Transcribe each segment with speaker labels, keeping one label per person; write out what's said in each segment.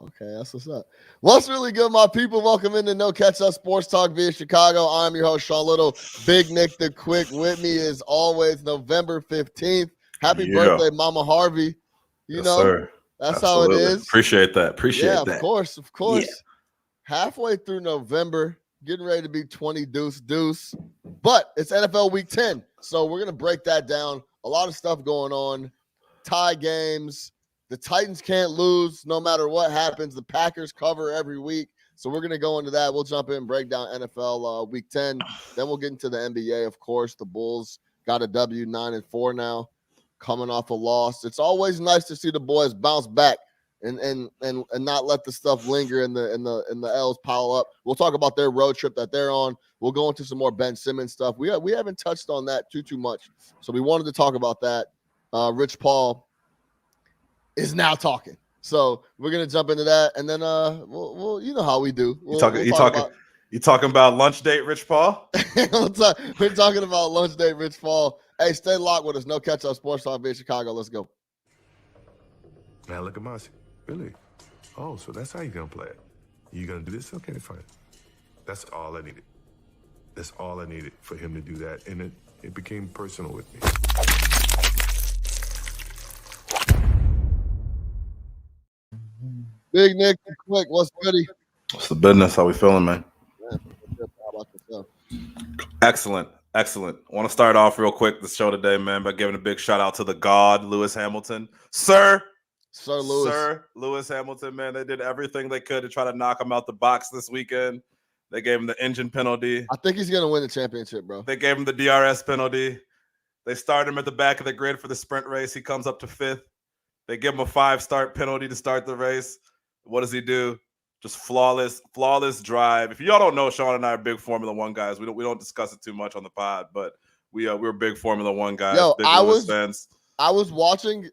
Speaker 1: Okay, that's what's up. What's really good, my people? Welcome into No Catch Up Sports Talk via Chicago. I'm your host, Sean Little. Big Nick the Quick with me is always November 15th. Happy birthday, Mama Harvey.
Speaker 2: Yes, sir.
Speaker 1: That's
Speaker 2: Absolutely.
Speaker 1: how it is.
Speaker 2: Appreciate that.
Speaker 1: Yeah, of course. Yeah. Halfway through November, getting ready to be 20 deuce. But it's NFL Week 10, so we're going to break that down. A lot of stuff going on. Tie games. The Titans can't lose no matter what happens. The Packers cover every week. So we're going to go into that. We'll jump in and break down NFL Week 10. Then we'll get into the NBA, of course. The Bulls got a W, 9-4 now, coming off a loss. It's always nice to see the boys bounce back and not let the stuff linger and the L's pile up. We'll talk about their road trip that they're on. We'll go into some more Ben Simmons stuff. We haven't touched on that too much. So we wanted to talk about that. Rich Paul is now talking, so we're gonna jump into that, and then we'll you know how we do.
Speaker 2: You talking about lunch date, Rich Paul?
Speaker 1: We're talking about lunch date, Rich Paul. Hey, stay locked with us. No Catch Up Sports Talk via Chicago. Let's go.
Speaker 3: Now look at Mossy. Really? Oh, so that's how you're gonna play it. You gonna do this? Okay, fine. That's all I needed. That's all I needed for him to do that, and it became personal with me.
Speaker 1: Big Nick, quick, what's goody?
Speaker 2: What's the business? How we feeling, man?
Speaker 1: Yeah,
Speaker 2: Excellent. I want to start off real quick the show today, man, by giving a big shout out to the God, Lewis Hamilton. Sir Lewis Hamilton, man. They did everything they could to try to knock him out the box this weekend. They gave him the engine penalty.
Speaker 1: I think he's going to win the championship, bro.
Speaker 2: They gave him the DRS penalty. They started him at the back of the grid for the sprint race. He comes up to 5th. They give him a 5-start penalty to start the race. What does he do? Just flawless drive. If y'all don't know, Sean and I are big Formula One guys. We don't discuss it too much on the pod, but we're big Formula One guys.
Speaker 1: Yo,
Speaker 2: big Lewis fans.
Speaker 1: I was watching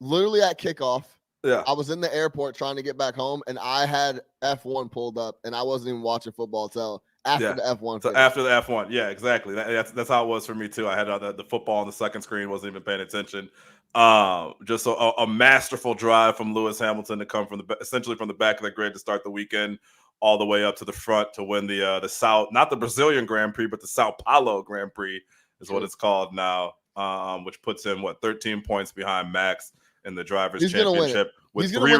Speaker 1: literally at kickoff.
Speaker 2: Yeah,
Speaker 1: I was in the airport trying to get back home, and I had F1 pulled up, and I wasn't even watching football till after the F1.
Speaker 2: So after the F1, yeah, exactly. That's how it was for me too. I had the football on the second screen, wasn't even paying attention. Just a masterful drive from Lewis Hamilton to come from essentially from the back of the grid to start the weekend, all the way up to the front to win the South, not the Brazilian Grand Prix, but the Sao Paulo Grand Prix is what it's called now, which puts him 13 points behind Max in the Drivers' Championship with three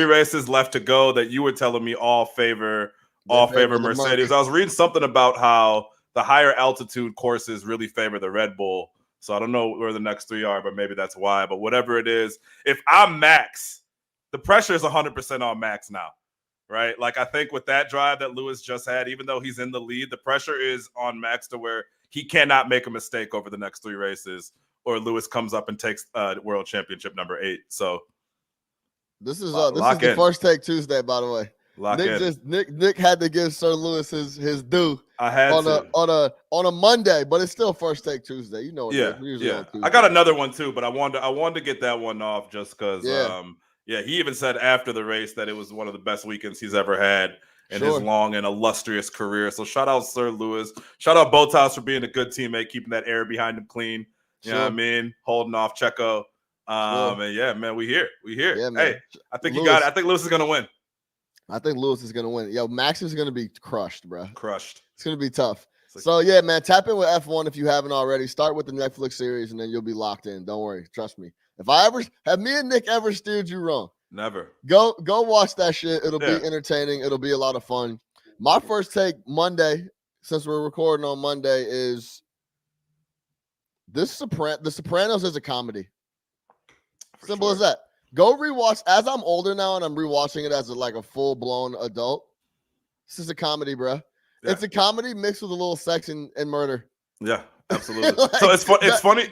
Speaker 2: races left to go. That you were telling me all favor Mercedes. I was reading something about how the higher altitude courses really favor the Red Bull. So I don't know where the next 3 are, but maybe that's why. But whatever it is, if I'm Max, the pressure is 100% on Max now, right? Like I think with that drive that Lewis just had, even though he's in the lead, the pressure is on Max to where he cannot make a mistake over the next 3 races, or Lewis comes up and takes World Championship number 8. So
Speaker 1: this is the First Take Tuesday, by the way. Nick had to give Sir Lewis his due.
Speaker 2: I had
Speaker 1: on a Monday, but it's still First Take Tuesday. You know what it is.
Speaker 2: Yeah. I got another one too, but I wanted to get that one off just because. He even said after the race that it was one of the best weekends he's ever had in his long and illustrious career. So shout out Sir Lewis. Shout out Bottas for being a good teammate, keeping that air behind him clean. You know what I mean? Holding off Checo. And yeah, man, we here. Yeah, hey, I think Lewis, I think Lewis is gonna win.
Speaker 1: I think Lewis is going to win. Yo, Max is going to be crushed, bro.
Speaker 2: Crushed.
Speaker 1: It's going to be tough. So, yeah, man, tap in with F1 if you haven't already. Start with the Netflix series, and then you'll be locked in. Don't worry. Trust me. Have me and Nick ever steered you wrong?
Speaker 2: Never.
Speaker 1: Go watch that shit. It'll be entertaining. It'll be a lot of fun. My first take Monday, since we're recording on Monday, is The Sopranos is a comedy. Simple as that. Go rewatch. As I'm older now and I'm rewatching it as a full-blown adult, this is a comedy, bro. Yeah. It's a comedy mixed with a little sex and murder.
Speaker 2: Yeah, absolutely. So it's funny.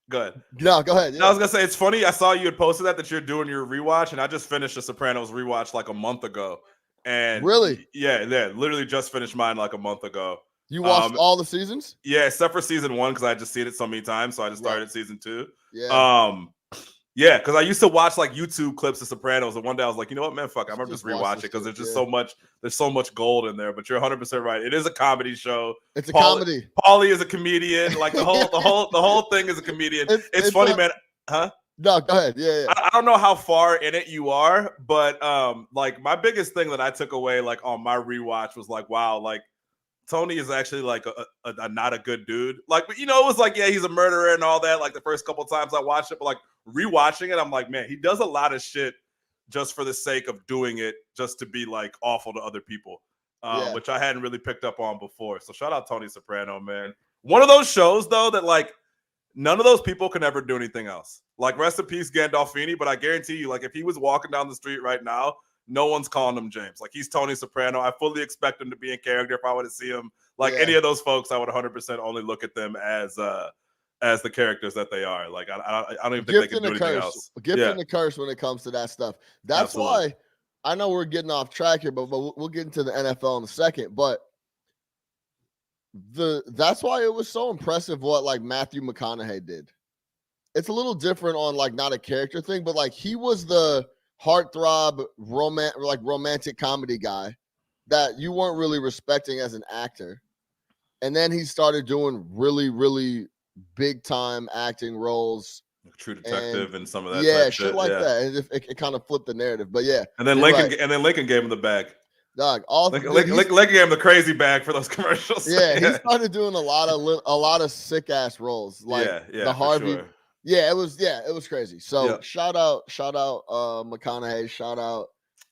Speaker 2: Go ahead.
Speaker 1: No, go ahead. Yeah.
Speaker 2: No, I was gonna say it's funny. I saw you had posted that you're doing your rewatch, and I just finished the Sopranos rewatch like a month ago. And
Speaker 1: really,
Speaker 2: yeah, literally just finished mine like a month ago.
Speaker 1: You watched all the seasons?
Speaker 2: Yeah, except for season 1 because I just seen it so many times. So I just started season 2.
Speaker 1: Yeah.
Speaker 2: Yeah, because I used to watch like YouTube clips of Sopranos, and one day I was like, you know what, man, fuck, I'm gonna just rewatch it because there's just there's so much gold in there. But you're 100% right. It is a comedy show.
Speaker 1: It's a comedy.
Speaker 2: Paulie is a comedian. Like the whole thing is a comedian. It's funny, man. Huh?
Speaker 1: No, go ahead. Yeah.
Speaker 2: I don't know how far in it you are, but like my biggest thing that I took away like on my rewatch was like, wow, like Tony is actually like a not a good dude. Like, it was like, yeah, he's a murderer and all that. Like the first couple times I watched it, but like rewatching it, I'm like, man, he does a lot of shit just for the sake of doing it, just to be like awful to other people, which I hadn't really picked up on before. So shout out Tony Soprano, man. One of those shows though that like none of those people can ever do anything else. Like rest in peace Gandolfini, but I guarantee you, like if he was walking down the street right now, no one's calling him James. Like he's Tony Soprano. I fully expect him to be in character. If I were to see him, like any of those folks, I would 100% only look at them as the characters that they are. Like I don't even think they can do anything else.
Speaker 1: Gift and the curse when it comes to that stuff. That's why I know we're getting off track here, but we'll get into the NFL in a second. But that's why it was so impressive what like Matthew McConaughey did. It's a little different on like not a character thing, but like he was the heartthrob romantic comedy guy that you weren't really respecting as an actor. And then he started doing really, really big time acting roles.
Speaker 2: True Detective and some of that.
Speaker 1: Yeah, shit like that. And it kind of flipped the narrative. But yeah.
Speaker 2: And then Lincoln gave him the bag.
Speaker 1: Dog,
Speaker 2: Lincoln gave him the crazy bag for those commercials.
Speaker 1: Yeah, he started doing a lot of sick ass roles. Like the Harvey.
Speaker 2: Sure.
Speaker 1: Yeah, it was crazy. So shout out McConaughey, shout out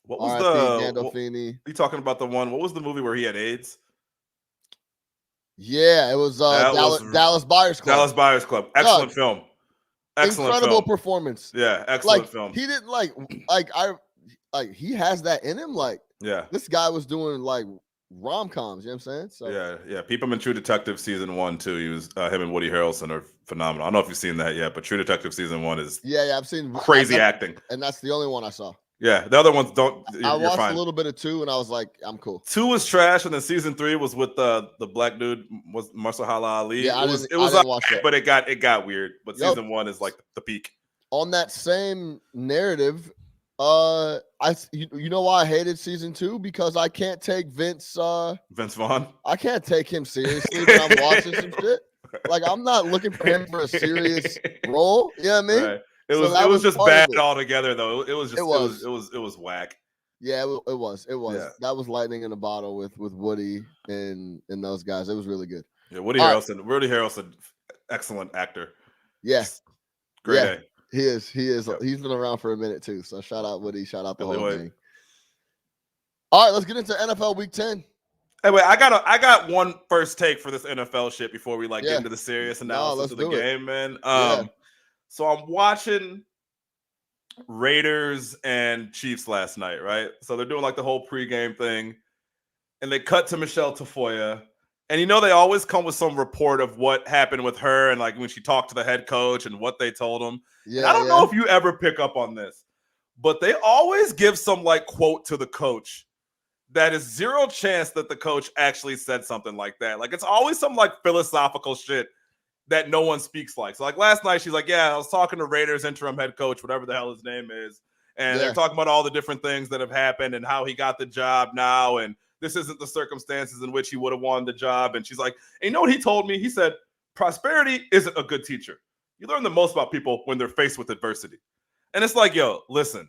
Speaker 2: what was
Speaker 1: Gandolfini.
Speaker 2: You talking about the one? What was the movie where he had AIDS?
Speaker 1: Yeah, it was Dallas Buyers Club.
Speaker 2: Dallas Buyers Club. Excellent film.
Speaker 1: Incredible performance.
Speaker 2: Yeah, excellent film.
Speaker 1: He didn't he has that in him. Like, this guy was doing like rom-coms, you know what I'm saying? So
Speaker 2: yeah. Peep him in True Detective season 1 too. He was him and Woody Harrelson are phenomenal. I don't know if you've seen that yet, but True Detective season 1 is
Speaker 1: I've seen
Speaker 2: crazy acting,
Speaker 1: and that's the only one I saw.
Speaker 2: Yeah, the other ones don't.
Speaker 1: I watched a little bit of 2, and I was like, I'm cool.
Speaker 2: 2 was trash, and then season 3 was with the black dude, was Mahershala Ali.
Speaker 1: Yeah,
Speaker 2: it was watch that. But it got weird. But season 1 is like the peak.
Speaker 1: On that same narrative, you know why I hated season 2? Because I can't take Vince
Speaker 2: Vaughn.
Speaker 1: I can't take him seriously when I'm watching some shit. Like I'm not looking for him for a serious role. You know what I mean?
Speaker 2: Right. It was just bad altogether, though. It was whack.
Speaker 1: Yeah, it was.
Speaker 2: Yeah.
Speaker 1: That was lightning in a bottle with Woody and those guys. It was really good.
Speaker 2: Yeah, Woody Harrelson, excellent actor.
Speaker 1: Yes,
Speaker 2: great. Yeah.
Speaker 1: He is. Yep. He's been around for a minute too. So shout out Woody. Shout out the whole thing. All right, let's get into NFL Week 10.
Speaker 2: Hey, wait, I got one first take for this NFL shit before we get into the serious analysis of the game, man. So I'm watching Raiders and Chiefs last night, right? So they're doing like the whole pregame thing, and they cut to Michelle Tafoya. And they always come with some report of what happened with her and like when she talked to the head coach and what they told him. Yeah, and I don't know if you ever pick up on this, but they always give some like quote to the coach that is zero chance that the coach actually said something like that. Like it's always some like philosophical shit that no one speaks like. So like last night, she's like, I was talking to Raiders interim head coach, whatever the hell his name is. And they're talking about all the different things that have happened and how he got the job now. And this isn't the circumstances in which he would have won the job. And she's like, and you know what he told me? He said, prosperity isn't a good teacher. You learn the most about people when they're faced with adversity. And it's like, yo, listen.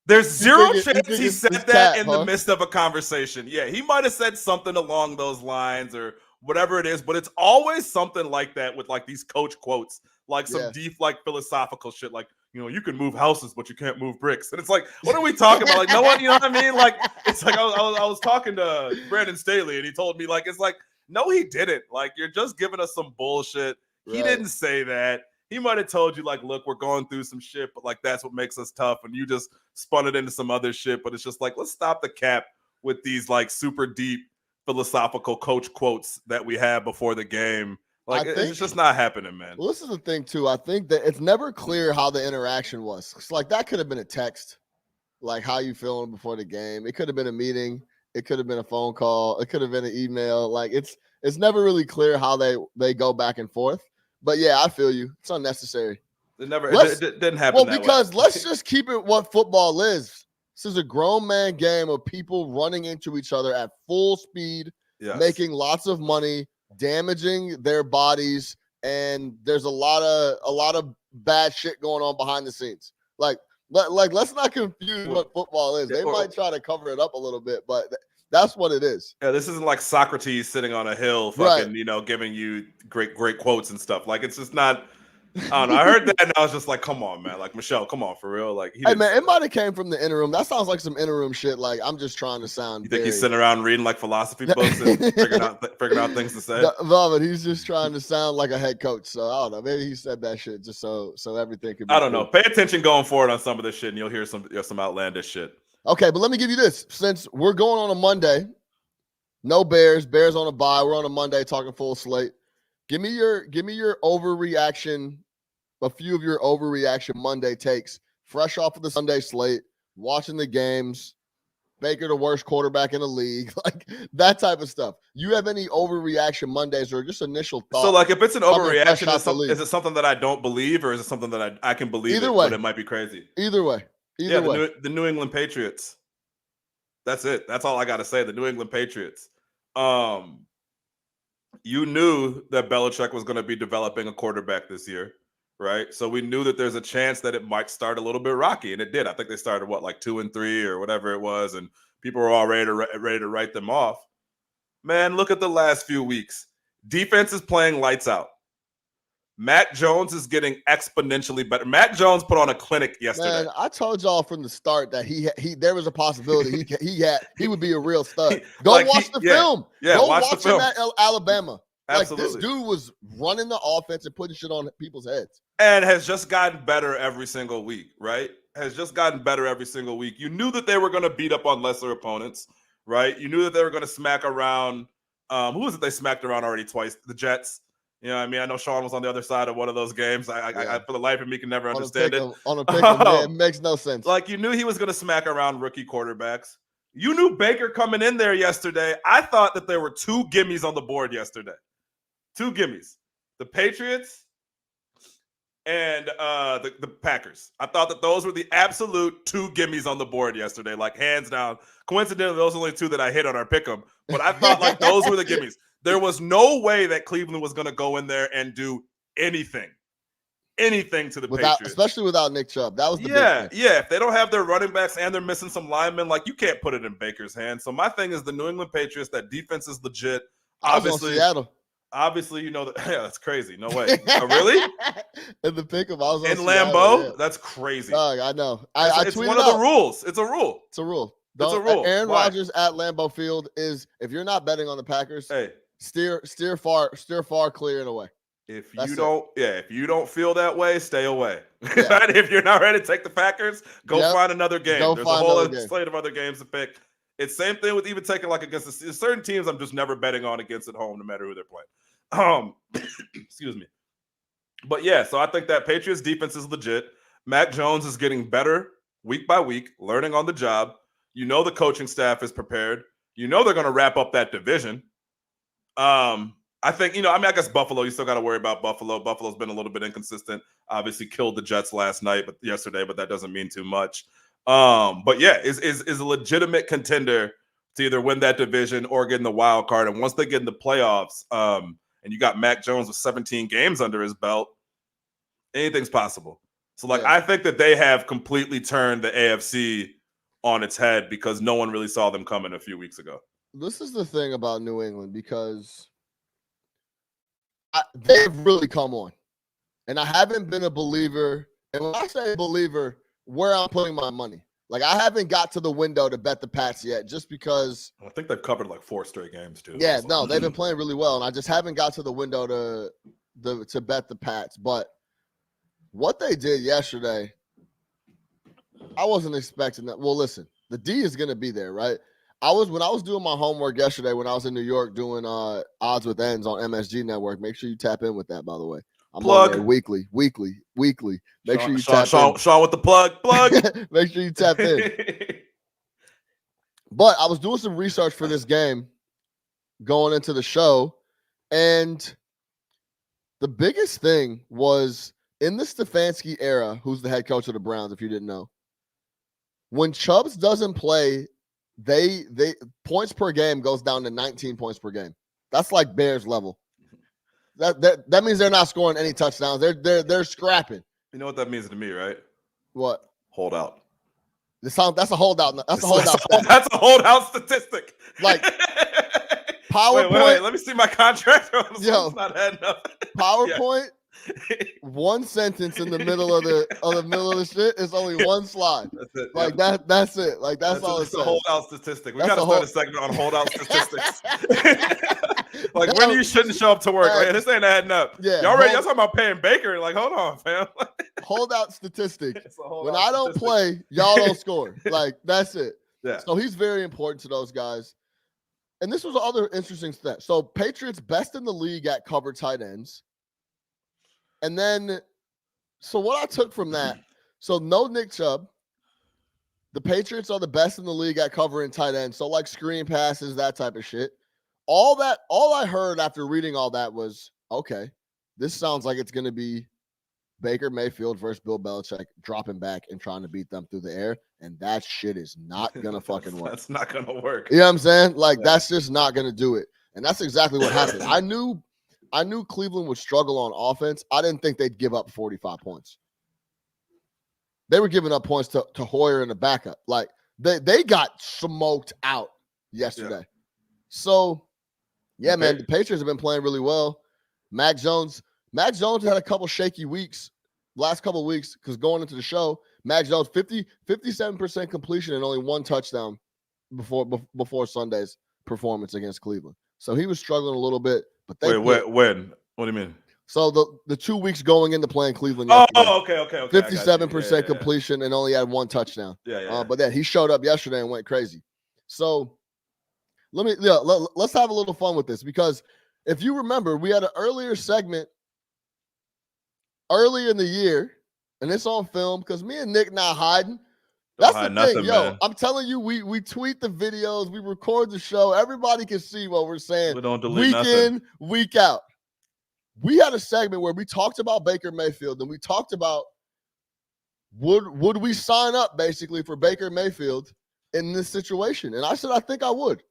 Speaker 2: There's zero chance he said that in the midst of a conversation. Yeah, he might have said something along those lines or whatever it is, but it's always something like that with like these coach quotes, like some deep, like philosophical shit, like, you can move houses, but you can't move bricks. And it's like, what are we talking about? Like, no one, you know what I mean? Like, it's like I was talking to Brandon Staley, and he told me, like, it's like, no, he didn't. Like, you're just giving us some bullshit. Right. He didn't say that. He might have told you, like, look, we're going through some shit, but like that's what makes us tough. And you just spun it into some other shit. But it's just like, let's stop the cap with these like super deep philosophical coach quotes that we have before the game. Like it's just not happening, man.
Speaker 1: Well, this is the thing too. I think that it's never clear how the interaction was. It's like that could have been a text, like how you feeling before the game. It could have been a meeting. It could have been a phone call. It could have been an email. Like it's never really clear how they go back and forth. But yeah, I feel you. It's unnecessary.
Speaker 2: It didn't happen.
Speaker 1: Well, because let's just keep it what football is. This is a grown man game of people running into each other at full speed, making lots of money, damaging their bodies, and there's a lot of bad shit going on behind the scenes. Like let's not confuse what football is. They might try to cover it up a little bit, but that's what it is.
Speaker 2: Yeah, this isn't like Socrates sitting on a hill, fucking, giving you great quotes and stuff. Like, it's just not. I don't know. I heard that and I was just like, come on, man. Like, Michelle, come on, for real. Like,
Speaker 1: hey, man, it might have came from the interim. That sounds like some interim shit. Like, I'm just trying to sound.
Speaker 2: You think he's sitting around reading like philosophy books and figuring out things to say?
Speaker 1: No, but he's just trying to sound like a head coach. So I don't know. Maybe he said that shit just so everything could be.
Speaker 2: I don't know. Pay attention going forward on some of this shit, and you'll hear some outlandish shit.
Speaker 1: Okay, but let me give you this. Since we're going on a Monday, no Bears on a bye. We're on a Monday talking full slate. Give me your overreaction. A few of your overreaction Monday takes, fresh off of the Sunday slate, watching the games, Baker the worst quarterback in the league, like that type of stuff. You have any overreaction Mondays or just initial thoughts?
Speaker 2: So, like, if it's an overreaction, is it something that I don't believe, or is it something that I can believe?
Speaker 1: Either way,
Speaker 2: but it might be crazy.
Speaker 1: Either way.
Speaker 2: The New England Patriots. That's it. That's all I got to say. The New England Patriots. You knew that Belichick was going to be developing a quarterback this year. Right. So we knew that there's a chance that it might start a little bit rocky. And it did. I think they started 2-3 or whatever it was. And people were all ready to write them off. Man, look at the last few weeks. Defense is playing lights out. Matt Jones is getting exponentially better. Matt Jones put on a clinic yesterday.
Speaker 1: Man, I told y'all from the start that he there was a possibility he would be a real stud. Go watch the film.
Speaker 2: Yeah,
Speaker 1: go
Speaker 2: watch the film.
Speaker 1: him at Alabama.
Speaker 2: Absolutely.
Speaker 1: Like, this dude was running the offense and putting shit on people's heads.
Speaker 2: And has just gotten better every single week, right? Has just gotten better every single week. You knew that they were going to beat up on lesser opponents, right? You knew that they were going to smack around. Who was it they smacked around already twice? The Jets. You know what I mean? I know Sean was on the other side of one of those games. I for the life of me, can never understand it.
Speaker 1: On a pick 'em, it makes no sense.
Speaker 2: Like, you knew he was going to smack around rookie quarterbacks. You knew Baker coming in there yesterday. I thought that there were two gimmies on the board yesterday. Two gimmies. The Patriots and the Packers. I thought that those were the absolute two gimmies on the board yesterday, like hands down. Coincidentally, those are only two that I hit on our pick'em, but I thought like those were the gimmies. There was no way that Cleveland was going to go in there and do anything to the Patriots,
Speaker 1: especially without Nick Chubb. That was the big thing.
Speaker 2: Yeah. If they don't have their running backs and they're missing some linemen, like, you can't put it in Baker's hands. So my thing is the New England Patriots. That defense is legit.
Speaker 1: Obviously, Seattle.
Speaker 2: Obviously, you know that. Yeah, that's crazy. No way. Oh, really?
Speaker 1: In the pick of I was
Speaker 2: in Lambeau. Yeah. That's crazy.
Speaker 1: I know.
Speaker 2: It's one of the rules. It's a rule.
Speaker 1: It's a rule.
Speaker 2: It's a rule.
Speaker 1: Aaron Rodgers at Lambeau Field is, if you're not betting on the Packers, steer far clear and away.
Speaker 2: If you don't feel that way, stay away. Yeah. If you're not ready to take the Packers, go find another game. There's a whole slate of other games to pick. It's same thing with even taking like against certain teams. I'm just never betting on against at home, no matter who they're playing. Excuse me. But yeah, so I think that Patriots defense is legit. Mac Jones is getting better week by week, learning on the job. You know the coaching staff is prepared. You know they're going to wrap up that division. I think, I guess Buffalo, you still got to worry about Buffalo. Buffalo's been a little bit inconsistent. Obviously killed the Jets yesterday, but that doesn't mean too much. But yeah, is a legitimate contender to either win that division or get in the wild card. And once they get in the playoffs, and you got Mac Jones with 17 games under his belt, anything's possible. So I think that they have completely turned the AFC on its head because no one really saw them coming a few weeks ago.
Speaker 1: This is the thing about New England, because they've really come on. And I haven't been a believer. And when I say believer, where I'm putting my money. Like, I haven't got to the window to bet the Pats yet, just because.
Speaker 2: I think they've covered 4 straight games too.
Speaker 1: Yeah, no, they've been playing really well, and I just haven't got to the window to bet the Pats. But what they did yesterday, I wasn't expecting that. Well, listen, the D is going to be there, right? When I was doing my homework yesterday, when I was in New York doing odds with ends on MSG Network. Make sure you tap in with that, by the way. I'm
Speaker 2: plug.
Speaker 1: on there weekly. Make sure you
Speaker 2: tap in. Sean with the plug.
Speaker 1: Make sure you tap in. But I was doing some research for this game going into the show, and the biggest thing was in the Stefanski era, who's the head coach of the Browns, if you didn't know, when Chubbs doesn't play, they points per game goes down to 19 points per game. That's like Bears level. That means they're not scoring any touchdowns. They're scrapping.
Speaker 2: You know what that means to me, right?
Speaker 1: What?
Speaker 2: Hold out.
Speaker 1: That's a holdout. That's a holdout.
Speaker 2: That's a holdout statistic.
Speaker 1: Like PowerPoint.
Speaker 2: Wait, let me see my contract.
Speaker 1: Yo,
Speaker 2: it's not adding up.
Speaker 1: PowerPoint. One sentence in the middle of the shit is only one slide.
Speaker 2: That's it.
Speaker 1: Like
Speaker 2: yep.
Speaker 1: that's it. Like that's all it's
Speaker 2: a holdout statistic. We
Speaker 1: That's
Speaker 2: gotta start a segment on holdout statistics. Like when you shouldn't show up to work. Man, this ain't adding up.
Speaker 1: Yeah,
Speaker 2: y'all talking about paying Baker? Like, hold on, fam.
Speaker 1: Holdout statistic. When
Speaker 2: Holdout
Speaker 1: I don't play, y'all don't score. Like that's it.
Speaker 2: Yeah.
Speaker 1: So he's very important to those guys. And this was other interesting stat. So Patriots best in the league at cover tight ends. And then, so what I took from that, so no Nick Chubb. The Patriots are the best in the league at covering tight ends. So like screen passes, that type of shit. All I heard after reading all that was, okay, this sounds like it's going to be Baker Mayfield versus Bill Belichick dropping back and trying to beat them through the air. And that shit is not going to fucking work.
Speaker 2: That's not going to work.
Speaker 1: You know what I'm saying? Like, that's just not going to do it. And that's exactly what happened. I knew Cleveland would struggle on offense. I didn't think they'd give up 45 points. They were giving up points to Hoyer and the backup. Like, they got smoked out yesterday. Yeah. So, yeah, man, the Patriots have been playing really well. Mac Jones had a couple shaky weeks, last couple of weeks, because going into the show, Mac Jones 57% completion and only one touchdown before Sunday's performance against Cleveland. So he was struggling a little bit. But
Speaker 2: when? What do you mean?
Speaker 1: So the 2 weeks going into playing Cleveland.
Speaker 2: Okay.
Speaker 1: 57% completion and only had one touchdown. But then he showed up yesterday and went crazy. So let's have a little fun with this, because if you remember, we had an earlier segment early in the year, and it's on film because me and Nick not hiding. That's the thing, man. I'm telling you, we tweet the videos, we record the show. Everybody can see what we're saying.
Speaker 2: We don't delete
Speaker 1: week in, week out. We had a segment where we talked about Baker Mayfield, and we talked about would we sign up basically for Baker Mayfield in this situation? And I said I think I would.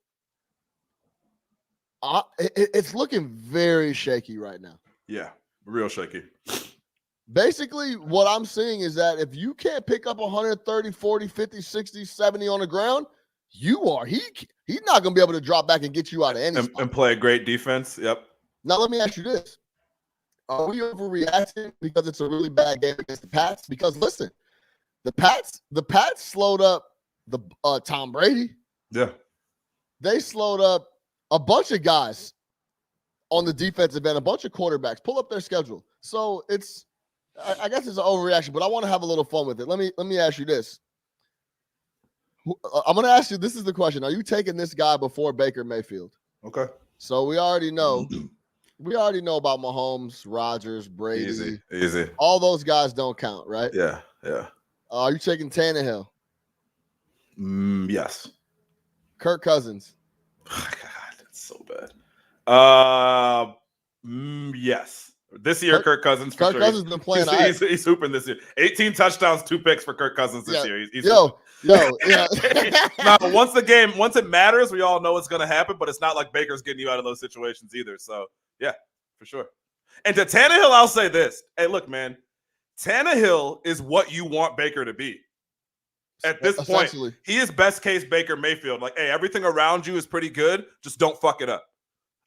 Speaker 1: It's looking very shaky right now.
Speaker 2: Yeah, real shaky.
Speaker 1: Basically, what I'm seeing is that if you can't pick up 130, 40, 50, 60, 70 on the ground, he's not going to be able to drop back and get you out of any spot.
Speaker 2: And play a great defense. Yep.
Speaker 1: Now, let me ask you this. Are we overreacting because it's a really bad game against the Pats? Because, listen, the Pats slowed up the Tom Brady.
Speaker 2: Yeah.
Speaker 1: They slowed up a bunch of guys on the defensive end, a bunch of quarterbacks. Pull up their schedule. So I guess it's an overreaction, but I want to have a little fun with it. Let me ask you this. I'm going to ask you, this is the question. Are you taking this guy before Baker Mayfield?
Speaker 2: Okay.
Speaker 1: So we already know about Mahomes, Rodgers, Brady.
Speaker 2: Easy.
Speaker 1: All those guys don't count, right?
Speaker 2: Yeah.
Speaker 1: Are you taking Tannehill?
Speaker 2: Yes.
Speaker 1: Kirk Cousins?
Speaker 2: Oh, God, that's so bad. Yes. This year, Kirk Cousins.
Speaker 1: Kirk Cousins been playing.
Speaker 2: He's hooping this year. 18 touchdowns, 2 picks for Kirk Cousins this year.
Speaker 1: Yeah.
Speaker 2: Now, once it matters, we all know it's going to happen. But it's not like Baker's getting you out of those situations either. So yeah, for sure. And to Tannehill, I'll say this: hey, look, man, Tannehill is what you want Baker to be. At this point, he is best case Baker Mayfield. Like, hey, everything around you is pretty good. Just don't fuck it up.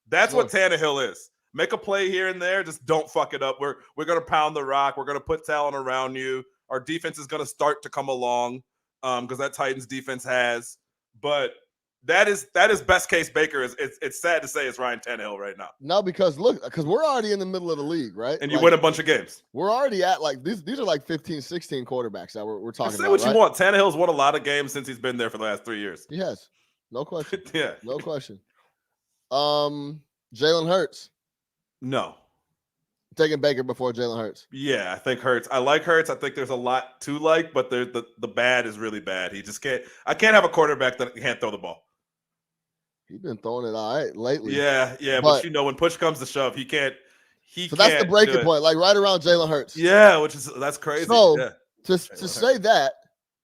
Speaker 2: That's what Tannehill is. Make a play here and there. Just don't fuck it up. We're going to pound the rock. We're going to put talent around you. Our defense is going to start to come along because that Titans defense has. But that is best case Baker. It's sad to say it's Ryan Tannehill right now.
Speaker 1: No, because we're already in the middle of the league, right?
Speaker 2: And you win a bunch of games.
Speaker 1: We're already at these are like 15, 16 quarterbacks that we're talking about.
Speaker 2: Say what you want. Tannehill's won a lot of games since he's been there for the last 3 years.
Speaker 1: He has. No question.
Speaker 2: Yeah.
Speaker 1: No question. Jalen Hurts.
Speaker 2: No.
Speaker 1: Taking Baker before Jalen Hurts.
Speaker 2: Yeah, I think Hurts. I like Hurts. I think there's a lot to like, but the bad is really bad. He just can't. I can't have a quarterback that can't throw the ball.
Speaker 1: He's been throwing it all right lately.
Speaker 2: Yeah, but when push comes to shove, he can't.
Speaker 1: So that's the breaking point, like right around Jalen Hurts.
Speaker 2: Yeah, that's crazy.
Speaker 1: So
Speaker 2: yeah.
Speaker 1: to say that,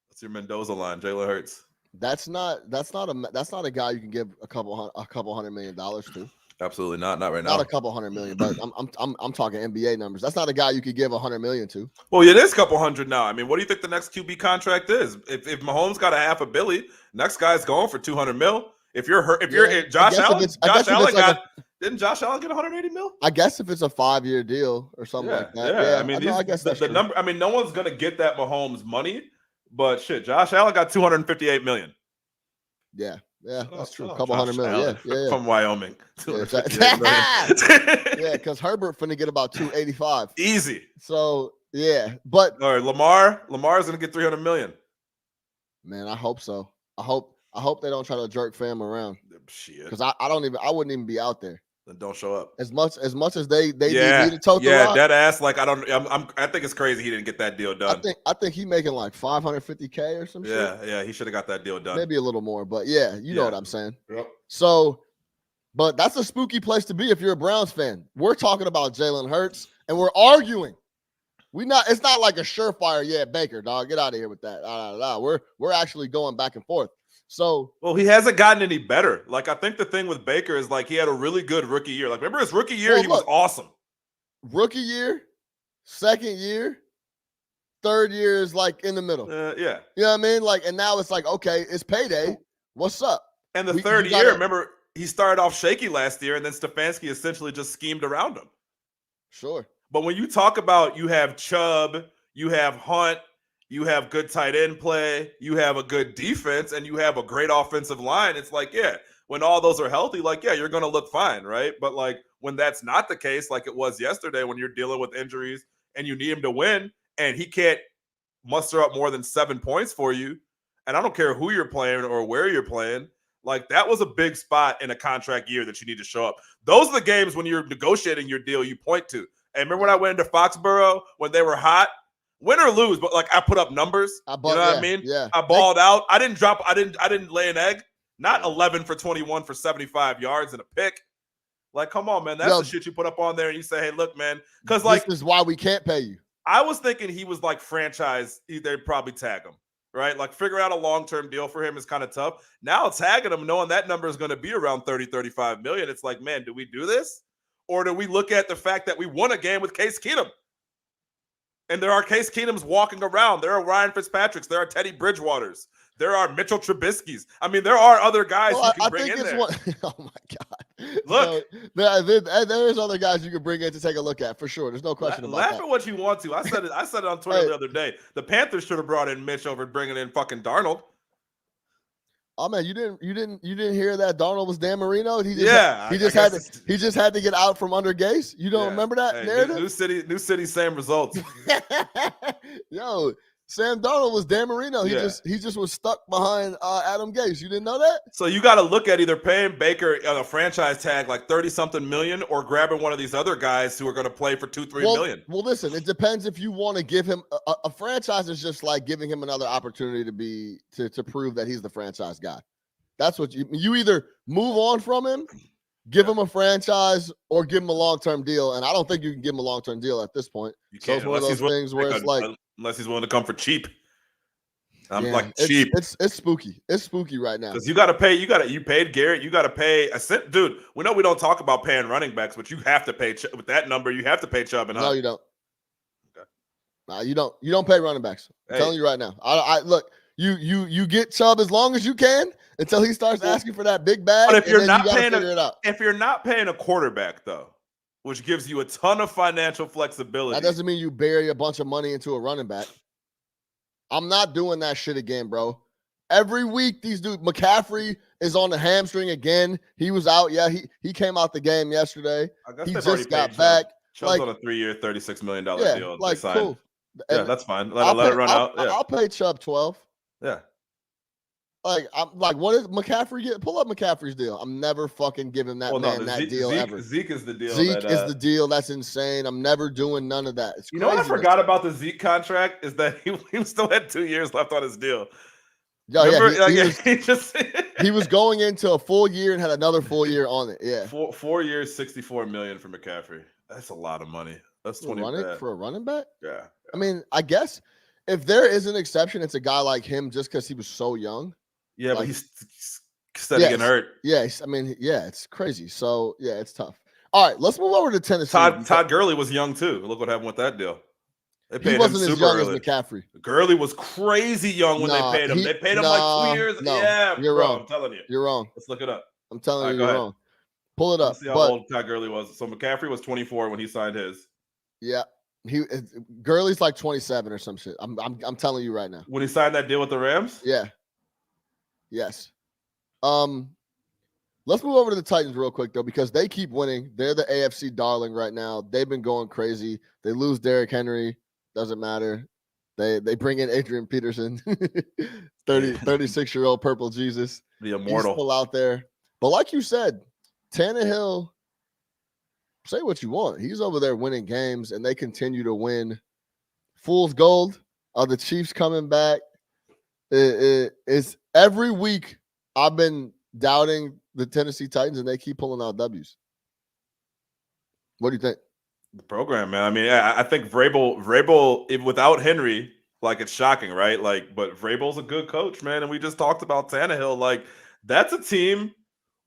Speaker 2: that's your Mendoza line, Jalen Hurts.
Speaker 1: That's not a guy you can give a couple $100 million to.
Speaker 2: Absolutely not. Not right
Speaker 1: Not
Speaker 2: now.
Speaker 1: a couple $100 million, but I'm talking NBA numbers. That's not a guy you could give $100 million to.
Speaker 2: Well, it is a couple hundred now. I mean, what do you think the next QB contract is? If Mahomes got a $500 million, next guy's going for $200 million. If you're hurt, Josh Allen, didn't Josh Allen get $180 million?
Speaker 1: I guess if it's a 5-year deal or something like that.
Speaker 2: Yeah. I mean, I guess the number. I mean, no one's gonna get that Mahomes money, but shit, Josh Allen got $258 million.
Speaker 1: Yeah, that's true. A couple $100 million. Yeah.
Speaker 2: From Wyoming.
Speaker 1: Yeah, because Herbert finna get about $285
Speaker 2: easy.
Speaker 1: So yeah, but
Speaker 2: all right, Lamar's gonna get $300 million.
Speaker 1: Man, I hope so. I hope they don't try to jerk fam around.
Speaker 2: Shit,
Speaker 1: because I wouldn't even be out there.
Speaker 2: Then don't show up
Speaker 1: as much as they need me to tote the rock.
Speaker 2: Dead ass. Like I think it's crazy he didn't get that deal done.
Speaker 1: I think he making like $550K or some shit.
Speaker 2: Yeah, he should have got that deal done.
Speaker 1: Maybe a little more, but you know what I'm saying.
Speaker 2: Yep.
Speaker 1: So, but that's a spooky place to be if you're a Browns fan. We're talking about Jalen Hurts and we're arguing. It's not like a surefire. Yeah, Baker, dog, get out of here with that. We're actually going back and forth. So,
Speaker 2: well, he hasn't gotten any better. Like, I think the thing with Baker is like he had a really good rookie year. Like, remember his rookie year? He was awesome.
Speaker 1: Rookie year, second year, third year is like in the middle.
Speaker 2: Yeah.
Speaker 1: You know what I mean? Like, and now it's like, okay, it's payday. What's up?
Speaker 2: And the third year, remember, he started off shaky last year, and then Stefanski essentially just schemed around him.
Speaker 1: Sure.
Speaker 2: But when you talk about you have Chubb, you have Hunt, you have good tight end play, you have a good defense, and you have a great offensive line. It's like, when all those are healthy, like, you're going to look fine, right? But, like, when that's not the case, like it was yesterday when you're dealing with injuries and you need him to win, and he can't muster up more than 7 points for you, and I don't care who you're playing or where you're playing, like, that was a big spot in a contract year that you need to show up. Those are the games when you're negotiating your deal you point to. And remember when I went into Foxborough when they were hot? Win or lose, but like I put up numbers. You know what I mean?
Speaker 1: Yeah.
Speaker 2: I balled out. I didn't lay an egg. Not 11 for 21 for 75 yards and a pick. Like, come on, man. That's the shit you put up on there and you say, hey, look, man. Because like
Speaker 1: this is why we can't pay you.
Speaker 2: I was thinking he was like franchise, they'd probably tag him, right? Like figuring out a long-term deal for him is kind of tough. Now tagging him, knowing that number is going to be around 30, 35 million. It's like, man, do we do this? Or do we look at the fact that we won a game with Case Keenum? And there are Case Keenums walking around. There are Ryan Fitzpatricks. There are Teddy Bridgewaters. There are Mitchell Trubisky's. I mean, there are other guys you can bring in there.
Speaker 1: Oh, my God.
Speaker 2: Look.
Speaker 1: So, there's other guys you can bring in to take a look at, for sure. There's no question about that.
Speaker 2: Laugh at what you want to. I said it on Twitter the other day. The Panthers should have brought in Mitch over bringing in fucking Darnold.
Speaker 1: Oh man, you didn't hear that Darnold was Dan Marino? He just had to get out from under Gase. You don't remember that narrative?
Speaker 2: New city, same results.
Speaker 1: Yo, Sam Darnold was Dan Marino. He just was stuck behind Adam Gase. You didn't know that?
Speaker 2: So you got to look at either paying Baker a franchise tag like 30-something million or grabbing one of these other guys who are going to play for $2-3 million.
Speaker 1: Well, listen, it depends if you want to give him a franchise is just like giving him another opportunity to prove that he's the franchise guy. That's what you either move on from him, give him a franchise, or give him a long-term deal. And I don't think you can give him a long-term deal at this point.
Speaker 2: You can't,
Speaker 1: so it's one of those things where it's like,
Speaker 2: unless he's willing to come for cheap.
Speaker 1: Cheap. It's spooky. It's spooky right now.
Speaker 2: Because you got to pay. You paid Garrett. You got to pay a cent, dude. We know we don't talk about paying running backs, but you have to pay with that number. You have to pay Chubb and Hunt.
Speaker 1: No, you don't. Okay. Nah, you don't. You don't pay running backs. I'm telling you right now. I look. You get Chubb as long as you can until he starts asking for that big bag.
Speaker 2: But if you're not paying a quarterback though, which gives you a ton of financial flexibility,
Speaker 1: that doesn't mean you bury a bunch of money into a running back. I'm not doing that shit again, bro. Every week, these dudes, McCaffrey is on the hamstring again. He was out. Yeah, he came out the game yesterday. He just got back.
Speaker 2: Chubb's on a 3-year, $36 million deal.
Speaker 1: Like, cool.
Speaker 2: Yeah, that's fine. Let it run out. Yeah.
Speaker 1: I'll pay Chubb 12.
Speaker 2: Yeah.
Speaker 1: Like, I'm like, what is McCaffrey get? Pull up McCaffrey's deal. I'm never fucking giving that deal ever.
Speaker 2: Zeke is the deal.
Speaker 1: Zeke is the deal. That's insane. I'm never doing none of that.
Speaker 2: You know what I forgot about the Zeke contract is that he still had 2 years left on his deal.
Speaker 1: He was going into a full year and had another full year on it. Yeah.
Speaker 2: 4 years, $64 million for McCaffrey. That's a lot of money. That's 20
Speaker 1: for a running back.
Speaker 2: Yeah.
Speaker 1: I mean, I guess if there is an exception, it's a guy like him just because he was so young.
Speaker 2: Yeah, like, but he's Instead of getting hurt.
Speaker 1: Yes, I mean, yeah, it's crazy. So yeah, it's tough. All right, let's move over to Tennessee.
Speaker 2: Todd Gurley was young too. Look what happened with that deal. They paid
Speaker 1: he wasn't
Speaker 2: him
Speaker 1: as young
Speaker 2: early.
Speaker 1: as McCaffrey.
Speaker 2: Gurley was crazy young when they paid him. They paid him like 2 years.
Speaker 1: No,
Speaker 2: yeah,
Speaker 1: you're
Speaker 2: bro,
Speaker 1: wrong.
Speaker 2: I'm telling you.
Speaker 1: You're wrong.
Speaker 2: Let's look it up.
Speaker 1: I'm telling you,
Speaker 2: Go
Speaker 1: you're
Speaker 2: ahead.
Speaker 1: wrong. Pull it up.
Speaker 2: Let's see how old Todd Gurley was. So McCaffrey was 24 when he signed his.
Speaker 1: Yeah, Gurley's like 27 or some shit. I'm telling you right now.
Speaker 2: When he signed that deal with the Rams?
Speaker 1: Yeah. Yes. Let's move over to the Titans real quick though, because they keep winning. They're the AFC darling right now. They've been going crazy. They lose Derrick Henry. Doesn't matter. They bring in Adrian Peterson, 36-year-old purple Jesus.
Speaker 2: The immortal.
Speaker 1: He's still out there. But like you said, Tannehill, say what you want. He's over there winning games, and they continue to win. Fool's gold. Are the Chiefs coming back? It's every week I've been doubting the Tennessee Titans, and they keep pulling out W's. What do you think?
Speaker 2: The program, man. I mean, I think Vrabel, without Henry, like it's shocking, right? Like, but Vrabel's a good coach, man. And we just talked about Tannehill. Like, that's a team,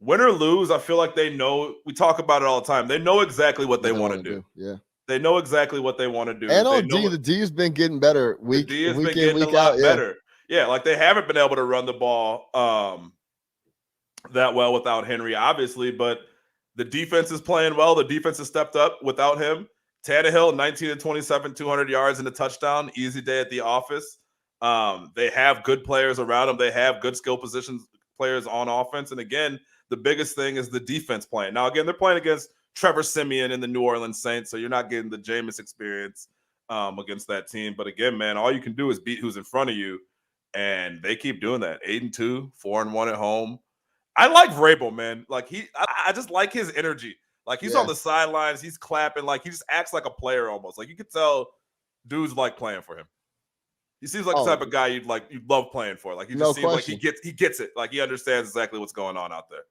Speaker 2: win or lose. I feel like they know. We talk about it all the time. They know exactly what they want to do.
Speaker 1: Yeah,
Speaker 2: they know exactly what they want to do.
Speaker 1: And on D, the D has been getting better week in, week out.
Speaker 2: Better. Yeah, like they haven't been able to run the ball that well without Henry, obviously, but the defense is playing well. The defense has stepped up without him. Tannehill, 19-27, 200 yards and a touchdown. Easy day at the office. They have good players around them. They have good skill positions players on offense. And again, the biggest thing is the defense playing. Now, again, they're playing against Trevor Siemian and the New Orleans Saints, so you're not getting the Jameis experience against that team. But again, man, all you can do is beat who's in front of you, and they keep doing that. 8-2, 4-1 at home. I like Vrabel, man. Like I just like his energy. Like he's on the sidelines, he's clapping, like he just acts like a player almost. Like you could tell dudes like playing for him. He seems like the type of guy you'd love playing for. Like he just seems like he gets it. Like he understands exactly what's going on out there.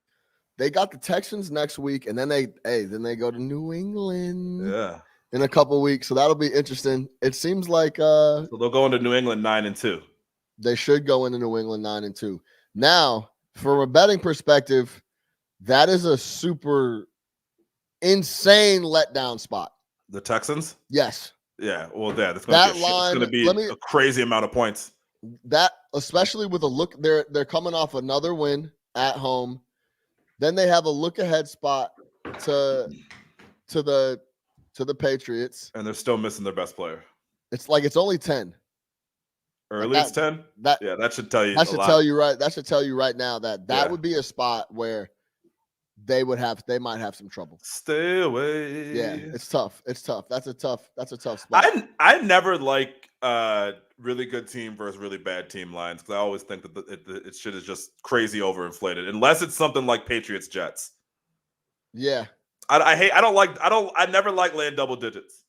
Speaker 1: They got the Texans next week, and then they go to New England.
Speaker 2: Yeah.
Speaker 1: In a couple weeks. So that'll be interesting. It seems like
Speaker 2: so they'll go into New England 9-2.
Speaker 1: They should go into New England 9-2. Now, from a betting perspective, that is a super insane letdown spot.
Speaker 2: The Texans?
Speaker 1: Yes.
Speaker 2: Yeah. Well, yeah, it's going to be a crazy amount of points.
Speaker 1: That, especially with a look, they're coming off another win at home. Then they have a look ahead spot to the Patriots,
Speaker 2: and they're still missing their best player.
Speaker 1: It's like it's only 10.
Speaker 2: Or at least 10? That should tell you.
Speaker 1: That should tell you right. That should tell you right now that would be a spot where they might have some trouble.
Speaker 2: Stay away.
Speaker 1: Yeah, it's tough. It's tough. That's a tough spot.
Speaker 2: I never like really good team versus really bad team lines because I always think that it shit is just crazy overinflated unless it's something like Patriots Jets.
Speaker 1: Yeah.
Speaker 2: I never like laying double digits.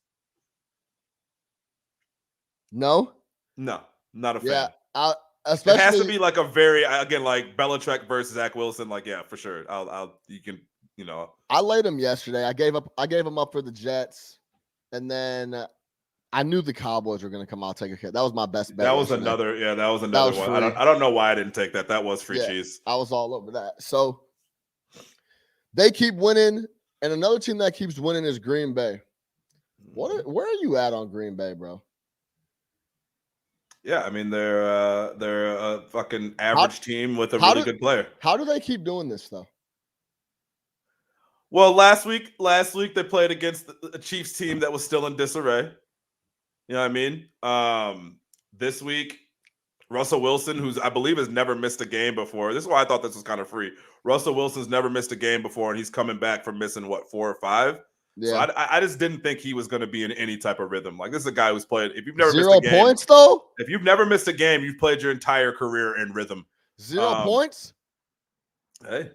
Speaker 1: No,
Speaker 2: not a fan.
Speaker 1: Yeah, especially
Speaker 2: it has to be like a very like Belichick versus Zach Wilson. Like, yeah, for sure. I
Speaker 1: laid him yesterday. I gave him up for the Jets, and then I knew the Cowboys were going to come out take a hit. That was my best bet.
Speaker 2: That was another one. I don't know why I didn't take that. That was free cheese.
Speaker 1: I was all over that. So they keep winning. And another team that keeps winning is Green Bay. Where are you at on Green Bay, bro?
Speaker 2: Yeah, I mean they're a fucking average team with a really good player.
Speaker 1: How do they keep doing this though?
Speaker 2: Well, last week they played against a Chiefs team that was still in disarray. You know what I mean? This week, Russell Wilson, who's I believe has never missed a game before. This is why I thought this was kind of free. Russell Wilson's never missed a game before, and he's coming back from missing 4 or 5. Yeah. So I just didn't think he was going to be in any type of rhythm. Like this is a guy who's played. If you've never missed a game, 0
Speaker 1: points though.
Speaker 2: If you've never missed a game, you've played your entire career in rhythm.
Speaker 1: 0 points.
Speaker 2: Hey,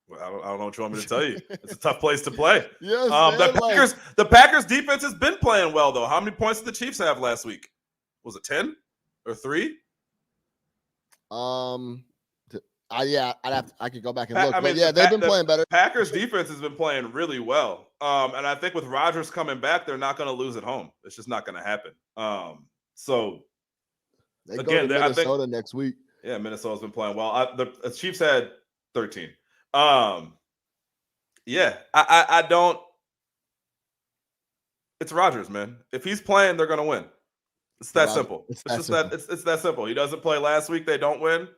Speaker 2: well, I don't know what you want me to tell you. It's a tough place to play.
Speaker 1: Yes,
Speaker 2: the Packers defense has been playing well though. How many points did the Chiefs have last week? Was it 10 or 3?
Speaker 1: I could go back and look. But they've been playing better.
Speaker 2: Packers defense has been playing really well. And I think with Rodgers coming back, they're not going to lose at home. It's just not going to happen. So
Speaker 1: they go to Minnesota next week.
Speaker 2: Yeah, Minnesota's been playing well. The Chiefs had 13. Yeah, I don't. It's Rodgers, man. If he's playing, they're gonna win. It's that simple. It's just that it's that simple. He doesn't play last week, they don't win.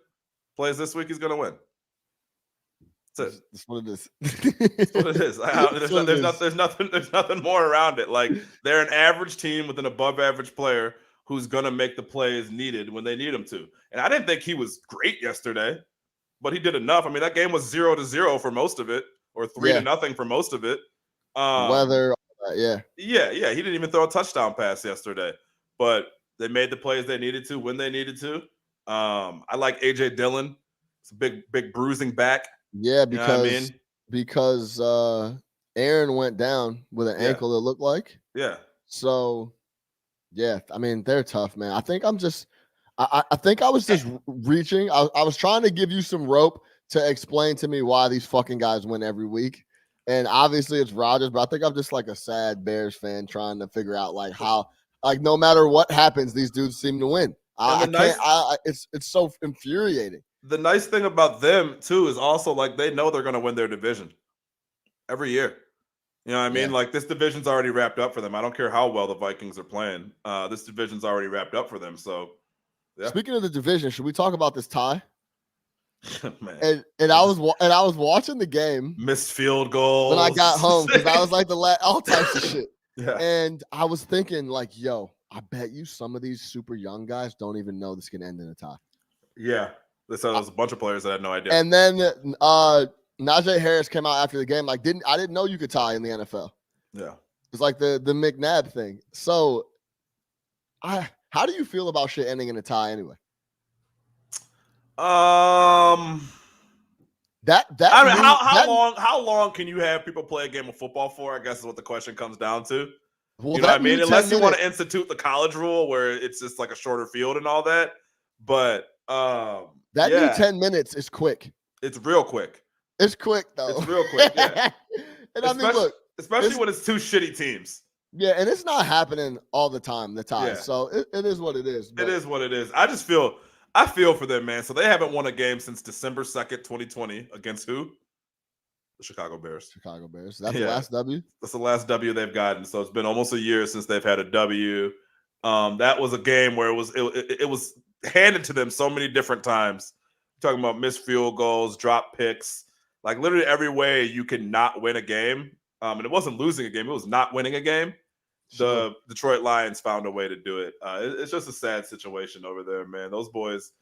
Speaker 2: Plays this week, he's gonna win. That's it.
Speaker 1: That's what it is.
Speaker 2: That's what it is. There's nothing more around it. Like, they're an average team with an above average player who's gonna make the plays needed when they need him to. And I didn't think he was great yesterday, but he did enough. I mean, that game was 0-0 for most of it, or 3-0 for most of it.
Speaker 1: Weather, yeah.
Speaker 2: He didn't even throw a touchdown pass yesterday, but they made the plays they needed to when they needed to. I like AJ Dillon. It's a big bruising back.
Speaker 1: Yeah, because Aaron went down with an ankle, it looked like.
Speaker 2: Yeah.
Speaker 1: So, yeah, I mean, they're tough, man. I think I think I was just reaching. I was trying to give you some rope to explain to me why these fucking guys win every week. And obviously it's Rodgers, but I think I'm just like a sad Bears fan trying to figure out like how, like, no matter what happens, these dudes seem to win. It's so infuriating.
Speaker 2: The nice thing about them too is also, like, they know they're going to win their division every year. You know what I mean? Like, this division's already wrapped up for them. I don't care how well the Vikings are playing. This division's already wrapped up for them. So, yeah.
Speaker 1: Speaking of the division, should we talk about this tie?
Speaker 2: Man.
Speaker 1: And I was watching the game.
Speaker 2: Missed field goals
Speaker 1: when I got home, because I was like all types of shit.
Speaker 2: Yeah.
Speaker 1: And I was thinking, like, yo, I bet you some of these super young guys don't even know this can end in a tie.
Speaker 2: Yeah. So there's a bunch of players that had no idea.
Speaker 1: And then Najee Harris came out after the game. Like, I didn't know you could tie in the NFL.
Speaker 2: Yeah.
Speaker 1: It's like the McNabb thing. So how do you feel about shit ending in a tie anyway?
Speaker 2: I mean, how long can you have people play a game of football for? I guess is what the question comes down to.
Speaker 1: Well,
Speaker 2: you know what I mean? Unless you want to institute the college rule where it's just like a shorter field and all that. But
Speaker 1: new 10 minutes is quick.
Speaker 2: It's real quick.
Speaker 1: It's quick though.
Speaker 2: It's real quick. Yeah.
Speaker 1: And I mean, look,
Speaker 2: especially when it's two shitty teams.
Speaker 1: Yeah, and it's not happening all the time, the ties.
Speaker 2: Yeah.
Speaker 1: So it is what it is.
Speaker 2: It is what it is. I feel for them, man. So they haven't won a game since December 2nd, 2020 against who? The Chicago Bears.
Speaker 1: Chicago Bears. That's the last W?
Speaker 2: That's the last W they've gotten. So it's been almost a year since they've had a W. That was a game where it was handed to them so many different times. You're talking about missed field goals, drop picks, like literally every way you can not win a game. And it wasn't losing a game; it was not winning a game. The Detroit Lions found a way to do it. It's just a sad situation over there, man. Those boys,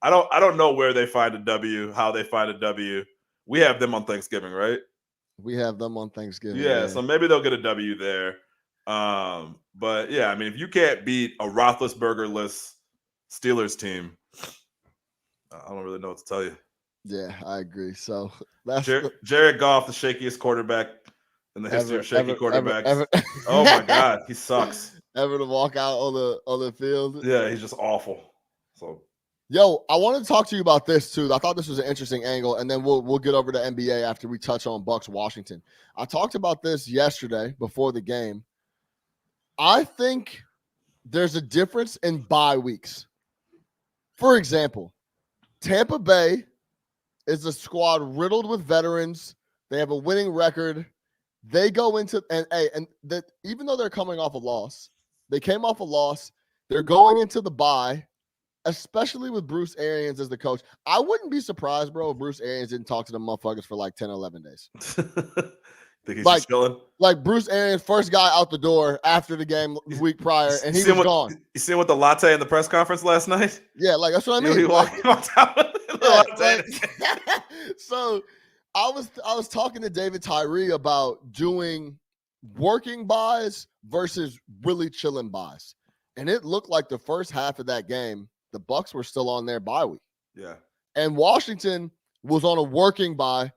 Speaker 2: I don't know where they find a W, how they find a W. We have them on Thanksgiving, right?
Speaker 1: We have them on Thanksgiving.
Speaker 2: Yeah, so maybe they'll get a W there. But yeah, I mean, if you can't beat a Roethlisberger-less Steelers team, I don't really know what to tell you.
Speaker 1: Yeah, I agree. So that's
Speaker 2: Jared Goff, the shakiest quarterback in the history of shaky quarterbacks. Oh my God, he sucks.
Speaker 1: Ever to walk out on the field?
Speaker 2: Yeah, he's just awful. So,
Speaker 1: yo, I wanted to talk to you about this too. I thought this was an interesting angle, and then we'll get over to NBA after we touch on Bucks Washington. I talked about this yesterday before the game. I think there's a difference in bye weeks. For example, Tampa Bay is a squad riddled with veterans. They have a winning record. They go into even though they're coming off a loss, they came off a loss. They're going into the bye, especially with Bruce Arians as the coach. I wouldn't be surprised, bro, if Bruce Arians didn't talk to them motherfuckers for like 10 or 11 days.
Speaker 2: Think he's just chilling?
Speaker 1: Like Bruce Arians, first guy out the door after the game the week prior, and he was gone.
Speaker 2: You seen what the latte in the press conference last night?
Speaker 1: Yeah, like that's what I mean.
Speaker 2: He walked out with the latte.
Speaker 1: So I was talking to David Tyree about doing working buys versus really chilling buys. And it looked like the first half of that game, the Bucks were still on their bye week.
Speaker 2: Yeah.
Speaker 1: And Washington was on a working buy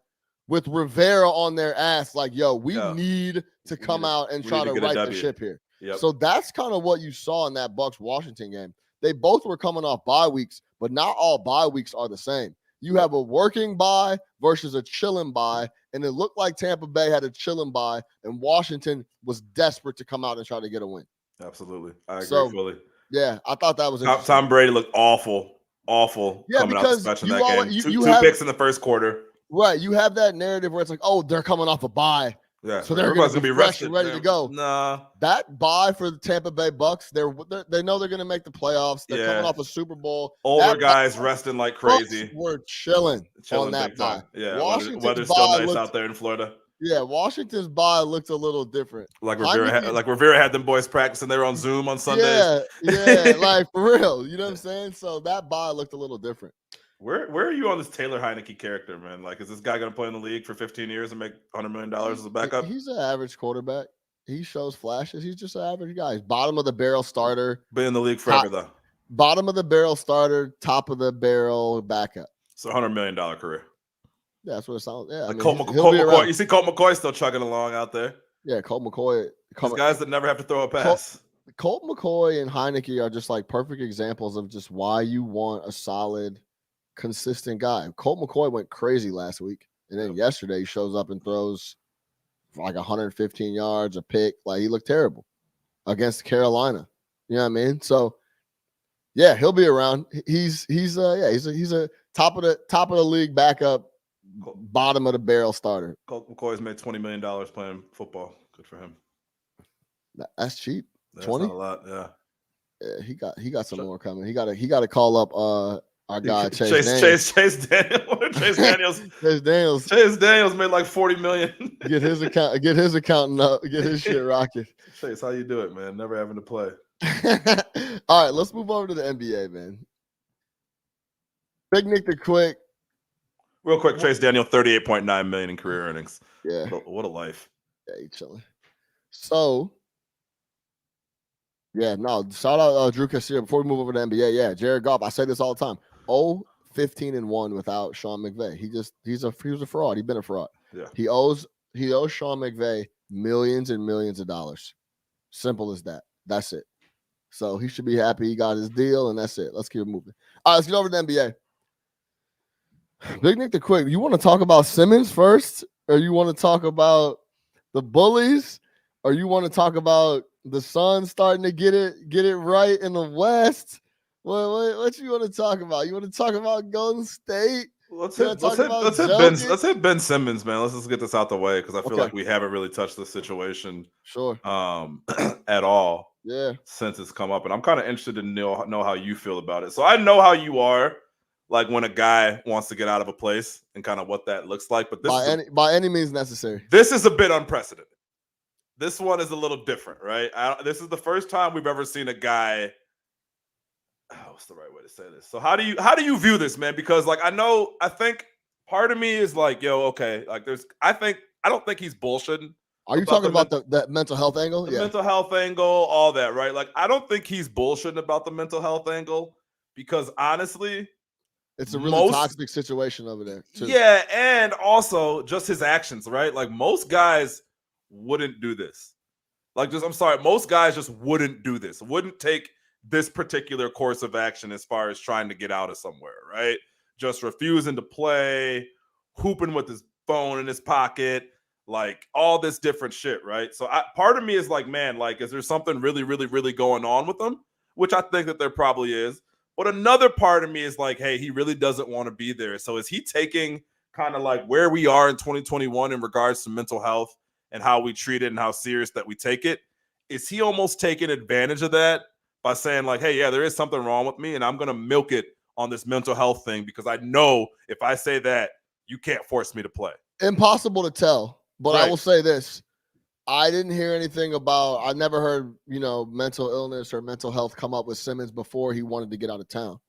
Speaker 1: with Rivera on their ass, like, yo, we need to come out and try to right the ship here.
Speaker 2: Yep.
Speaker 1: So that's kind of what you saw in that Bucks-Washington game. They both were coming off bye weeks, but not all bye weeks are the same. You have a working bye versus a chilling bye, and it looked like Tampa Bay had a chilling bye, and Washington was desperate to come out and try to get a win.
Speaker 2: Absolutely. I agree fully.
Speaker 1: Yeah, I thought that was
Speaker 2: Tom Brady looked awful
Speaker 1: yeah,
Speaker 2: coming out
Speaker 1: because
Speaker 2: in that game. Two picks in the first quarter.
Speaker 1: Right. You have that narrative where it's like, oh, they're coming off a bye.
Speaker 2: Yeah,
Speaker 1: So they're
Speaker 2: everybody's
Speaker 1: gonna be
Speaker 2: gonna be
Speaker 1: fresh
Speaker 2: rested,
Speaker 1: and ready to go.
Speaker 2: Nah,
Speaker 1: That bye for the Tampa Bay Bucks, they know they're gonna make the playoffs. They're coming
Speaker 2: Yeah.
Speaker 1: off a Super Bowl.
Speaker 2: older
Speaker 1: That
Speaker 2: guys resting like
Speaker 1: Bucks
Speaker 2: crazy,
Speaker 1: were chilling on that
Speaker 2: big
Speaker 1: bye.
Speaker 2: time. Yeah,
Speaker 1: Washington's
Speaker 2: weather's still
Speaker 1: bye
Speaker 2: nice
Speaker 1: looked-
Speaker 2: out there in Florida.
Speaker 1: Yeah, Washington's bye looked a little different.
Speaker 2: Like
Speaker 1: Heineke-
Speaker 2: Rivera had them boys practicing. They were on Zoom on Sundays.
Speaker 1: Yeah, like for real. You know what I'm saying? So that bye looked a little different.
Speaker 2: Where are you on this Taylor Heineke character, man? Like, is this guy going to play in the league for 15 years and make $100 million as a backup?
Speaker 1: He's an average quarterback. He shows flashes. He's just an average guy. He's bottom of the barrel starter.
Speaker 2: Been in the league forever, though.
Speaker 1: Bottom of the barrel starter, top of the barrel backup.
Speaker 2: It's a $100 million career.
Speaker 1: Yeah, that's what it sounds. Yeah,
Speaker 2: Like
Speaker 1: Colt
Speaker 2: McCoy. You see Colt McCoy still chugging along out there.
Speaker 1: Yeah, Colt McCoy.
Speaker 2: These guys that never have to throw a pass.
Speaker 1: Colt McCoy and Heineke are just like perfect examples of just why you want a solid, consistent guy. Colt McCoy went crazy last week, and then yesterday he shows up and throws like 115 yards, a pick. Like he looked terrible against Carolina. You know what I mean? So yeah, he'll be around. He's a top of the league backup, bottom of the barrel starter.
Speaker 2: Colt McCoy's made $20 million playing football. Good for him.
Speaker 1: That's cheap.
Speaker 2: That's
Speaker 1: 20?
Speaker 2: not a lot. Yeah.
Speaker 1: Yeah, he got some more coming. He got to call up our guy Chase
Speaker 2: Daniels. Chase Daniels made like $40 million.
Speaker 1: Get his accountant up, get his shit rocking.
Speaker 2: Chase, how you do it, man? Never having to play.
Speaker 1: All right, let's move over to the NBA, man. Big Nick the Quick.
Speaker 2: Real quick, Chase Daniel, $38.9 million in career earnings.
Speaker 1: Yeah.
Speaker 2: What a life.
Speaker 1: Yeah, he chilling. So, yeah, no, shout out Drew Castillo. Before we move over to the NBA, yeah, Jared Goff. I say this all the time. 15-1 without Sean McVay. He was a fraud. He's been a fraud.
Speaker 2: Yeah.
Speaker 1: He owes Sean McVay millions and millions of dollars. Simple as that. That's it. So he should be happy he got his deal, and that's it. Let's keep it moving. All right, let's get over to the NBA. Big Nick the Quick. You want to talk about Simmons first, or you want to talk about the Bullies, or you want to talk about the Suns starting to get it right in the West? What you want to talk about? You want to talk about Golden State?
Speaker 2: Let's hit Ben Simmons, man. Let's just get this out the way because I feel like we haven't really touched this situation at all.
Speaker 1: Yeah.
Speaker 2: Since it's come up. And I'm kind of interested to know how you feel about it. So I know how you are, like when a guy wants to get out of a place and kind of what that looks like. But this
Speaker 1: by any means necessary.
Speaker 2: This is a bit unprecedented. This one is a little different, right? This is the first time we've ever seen a guy. What's the right way to say this? So how do you view this, man? Because like I think part of me is like, yo, okay, like I don't think he's bullshitting.
Speaker 1: Are you talking about the mental health angle?
Speaker 2: The mental health angle, all that, right? Like I don't think he's bullshitting about the mental health angle because honestly,
Speaker 1: it's a really toxic situation over there, too.
Speaker 2: Yeah, and also just his actions, right? Like most guys wouldn't do this. Most guys just wouldn't do this. Wouldn't take this particular course of action as far as trying to get out of somewhere, right? Just refusing to play, hooping with his phone in his pocket, like all this different shit, right? So part of me is like, man, like, is there something really, really, really going on with him? Which I think that there probably is. But another part of me is like, hey, he really doesn't want to be there. So is he taking kind of like where we are in 2021 in regards to mental health and how we treat it and how serious that we take it? Is he almost taking advantage of that by saying like, hey, yeah, there is something wrong with me and I'm going to milk it on this mental health thing because I know if I say that, you can't force me to play?
Speaker 1: Impossible to tell. But
Speaker 2: right.
Speaker 1: I will say this. I didn't hear anything about, I never heard, mental illness or mental health come up with Simmons before he wanted to get out of town.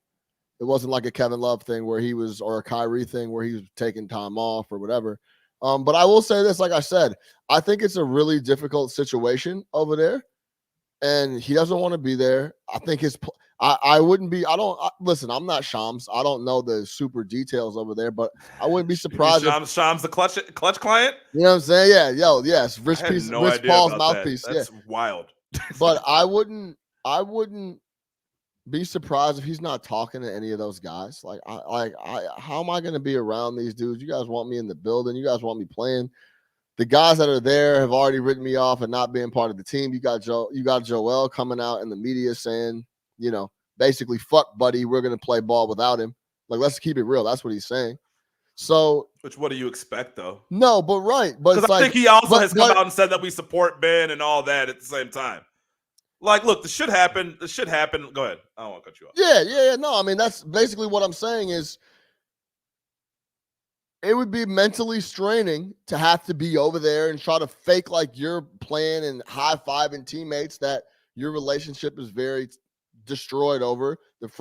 Speaker 1: It wasn't like a Kevin Love thing or a Kyrie thing where he was taking time off or whatever. But I will say this, like I said, I think it's a really difficult situation over there. And he doesn't want to be there. I think listen, I'm not Shams. I don't know the super details over there, but I wouldn't be surprised.
Speaker 2: Shams the clutch client?
Speaker 1: You know what I'm saying? Yeah, yes. Rich Paul's mouthpiece.
Speaker 2: That's wild.
Speaker 1: But I wouldn't be surprised if he's not talking to any of those guys. How am I going to be around these dudes? You guys want me in the building. You guys want me playing. The guys that are there have already written me off and not being part of the team. You got Joel coming out in the media saying, basically, fuck buddy, we're going to play ball without him. Like, let's keep it real. That's what he's saying. So,
Speaker 2: Which what do you expect though?
Speaker 1: no, but right. But
Speaker 2: Because
Speaker 1: it's
Speaker 2: I think he also has come
Speaker 1: but-
Speaker 2: out and said that we support Ben and all that at the same time. Like, look, this should happen. This should happen. Go ahead. I don't want to cut you off.
Speaker 1: Yeah. No, I mean, that's basically what I'm saying is it would be mentally straining to have to be over there and try to fake like you're playing and high-fiving teammates that your relationship is very destroyed over.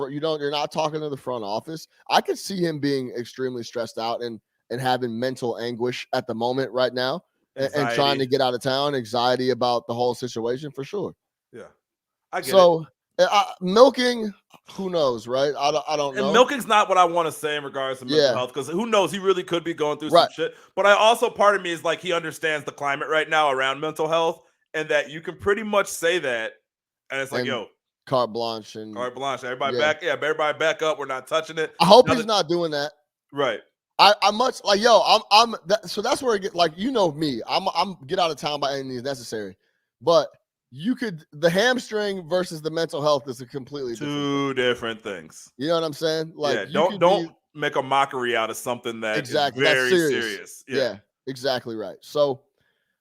Speaker 1: You're not talking to the front office. I could see him being extremely stressed out and having mental anguish at the moment right now and trying to get out of town, anxiety about the whole situation for sure.
Speaker 2: Yeah, I get it.
Speaker 1: So milking, who knows, right? I don't know.
Speaker 2: And milking's not what I want to say in regards to mental health, because who knows, he really could be going through some shit. But I also, part of me is like, he understands the climate right now around mental health, and that you can pretty much say that, and it's like, yo,
Speaker 1: carte blanche.
Speaker 2: Everybody back up. We're not touching it.
Speaker 1: I hope he's not doing that.
Speaker 2: Right.
Speaker 1: I'm much like, yo, so that's where it get like, you know me, I'm get out of town by any means necessary, but the hamstring versus the mental health is a completely
Speaker 2: different things.
Speaker 1: You know what I'm saying? Like,
Speaker 2: don't make a mockery out of something that is very serious.
Speaker 1: Yeah, exactly right. So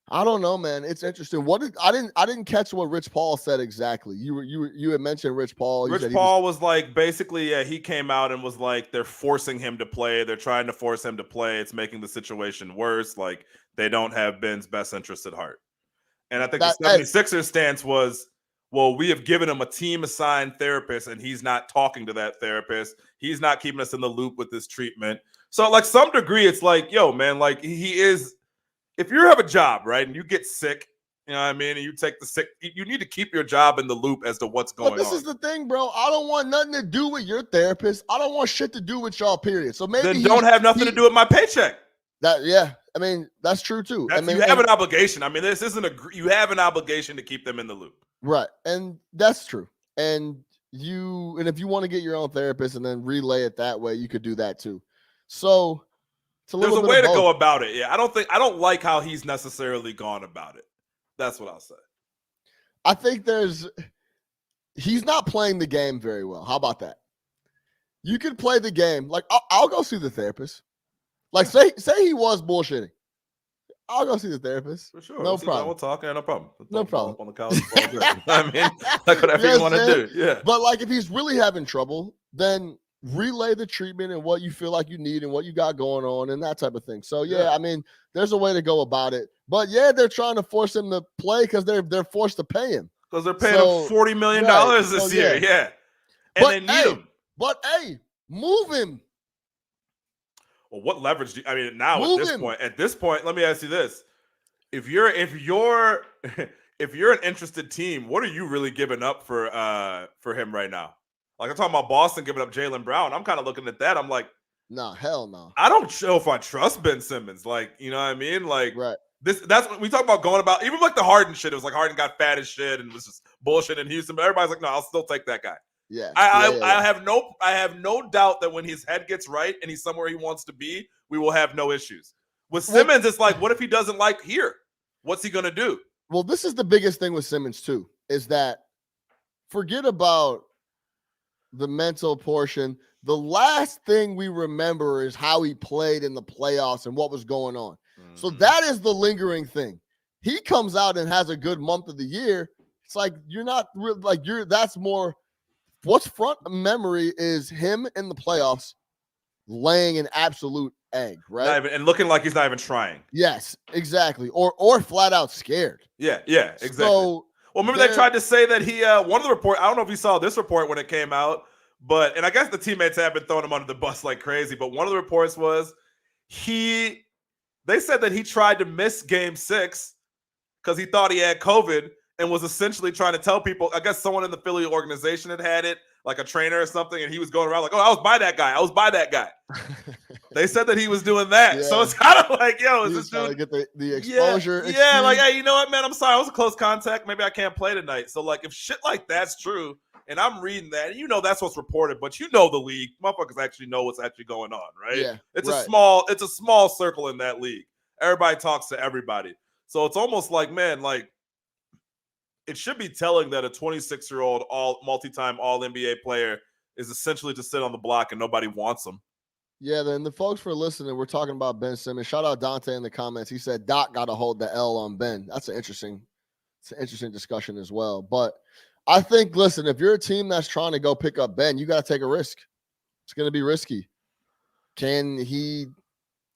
Speaker 1: I don't know, man. It's interesting. I didn't catch what Rich Paul said exactly. You had mentioned Rich Paul.
Speaker 2: Rich Paul was like, basically, he came out and was like, they're forcing him to play. They're trying to force him to play. It's making the situation worse. Like, they don't have Ben's best interest at heart. And I think the 76ers stance was, well, we have given him a team-assigned therapist, and he's not talking to that therapist. He's not keeping us in the loop with this treatment. So, like, some degree, it's like, yo, man, like, he is – if you have a job, right, and you get sick, you know what I mean, and you take the sick – you need to keep your job in the loop as to what's going on.
Speaker 1: This is the thing, bro. I don't want nothing to do with your therapist. I don't want shit to do with y'all, period. So maybe –
Speaker 2: then don't have nothing to do with my paycheck.
Speaker 1: I mean, that's true too. I mean,
Speaker 2: you have an obligation. I mean, this isn't you have an obligation to keep them in the loop.
Speaker 1: Right. And that's true. And if you want to get your own therapist and then relay it that way, you could do that too. So
Speaker 2: there's a way to go about it. Yeah. I don't like how he's necessarily gone about it. That's what I'll say.
Speaker 1: I think he's not playing the game very well. How about that? You could play the game. Like, I'll go see the therapist. Like, say he was bullshitting. I'll go see the therapist.
Speaker 2: For sure.
Speaker 1: No problem.
Speaker 2: We'll talk. No problem.
Speaker 1: No problem.
Speaker 2: On the couch. I mean, like whatever you want to do. Yeah.
Speaker 1: But like, if he's really having trouble, then relay the treatment and what you feel like you need and what you got going on and that type of thing. So yeah, I mean, there's a way to go about it. But yeah, they're trying to force him to play because they're forced to pay him.
Speaker 2: Because they're paying him $40 million this year. Yeah. And they need him.
Speaker 1: But hey, move him.
Speaker 2: Well, what leverage do you, I mean, now at this point, let me ask you this. If you're an interested team, what are you really giving up for him right now? Like, I'm talking about Boston giving up Jaylen Brown. I'm kind of looking at that. I'm like,
Speaker 1: no, hell no.
Speaker 2: I don't know if I trust Ben Simmons. Like, you know what I mean? Like,
Speaker 1: right.
Speaker 2: That's what we talk about going about. Even like the Harden shit, it was like Harden got fat as shit and was just bullshit in Houston. But everybody's like, no, I'll still take that guy.
Speaker 1: Yeah.
Speaker 2: I have no doubt that when his head gets right and he's somewhere he wants to be, we will have no issues. With Simmons, it's like, what if he doesn't like here? What's he gonna do?
Speaker 1: Well, this is the biggest thing with Simmons too, is that forget about the mental portion. The last thing we remember is how he played in the playoffs and what was going on. Mm-hmm. So that is the lingering thing. He comes out and has a good month of the year. It's like that's more. What's front memory is him in the playoffs laying an absolute egg, right?
Speaker 2: And looking like he's not even trying.
Speaker 1: Yes, exactly. Or flat out scared.
Speaker 2: Yeah, exactly.
Speaker 1: So,
Speaker 2: well, remember they tried to say that he one of the report. I don't know if you saw this report when it came out, and I guess the teammates have been throwing him under the bus like crazy. But one of the reports was they said that he tried to miss Game 6 because he thought he had COVID. And was essentially trying to tell people, I guess someone in the Philly organization had it, like a trainer or something, and he was going around like, oh, I was by that guy. They said that he was doing that. Yeah. So it's kind of like, yo, is this dude
Speaker 1: get the exposure?
Speaker 2: Yeah, like, hey, you know what, man? I'm sorry. I was a close contact. Maybe I can't play tonight. So, like, if shit like that's true, and I'm reading that, and you know that's what's reported, but you know the league. Motherfuckers actually know what's actually going on, right?
Speaker 1: Yeah.
Speaker 2: It's a small circle in that league. Everybody talks to everybody. So it's almost like, man, like, it should be telling that a 26-year-old multi-time All-NBA player is essentially to sit on the block and nobody wants him.
Speaker 1: Yeah, then the folks for listening, we're talking about Ben Simmons. Shout out Dante in the comments. He said Doc got to hold the L on Ben. It's an interesting discussion as well. But I think, listen, if you're a team that's trying to go pick up Ben, you got to take a risk. It's going to be risky. Can he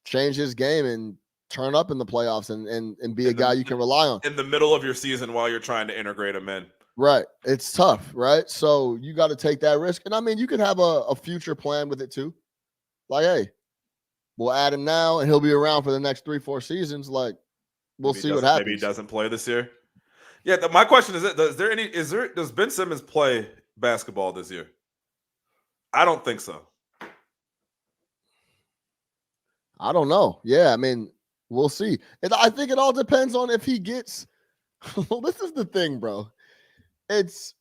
Speaker 1: change his game and turn up in the playoffs and be a guy you can rely on
Speaker 2: in the middle of your season while you're trying to integrate him in?
Speaker 1: Right. It's tough, right? So you got to take that risk. And I mean, you could have a future plan with it too. Like, hey, we'll add him now and he'll be around for the next 3-4 seasons. Like, we'll see what happens.
Speaker 2: Maybe he doesn't play this year. Yeah, my question is: does Ben Simmons play basketball this year? I don't think so.
Speaker 1: I don't know. Yeah, I mean, we'll see. And I think it all depends on if he gets. Well, this is the thing, bro. It's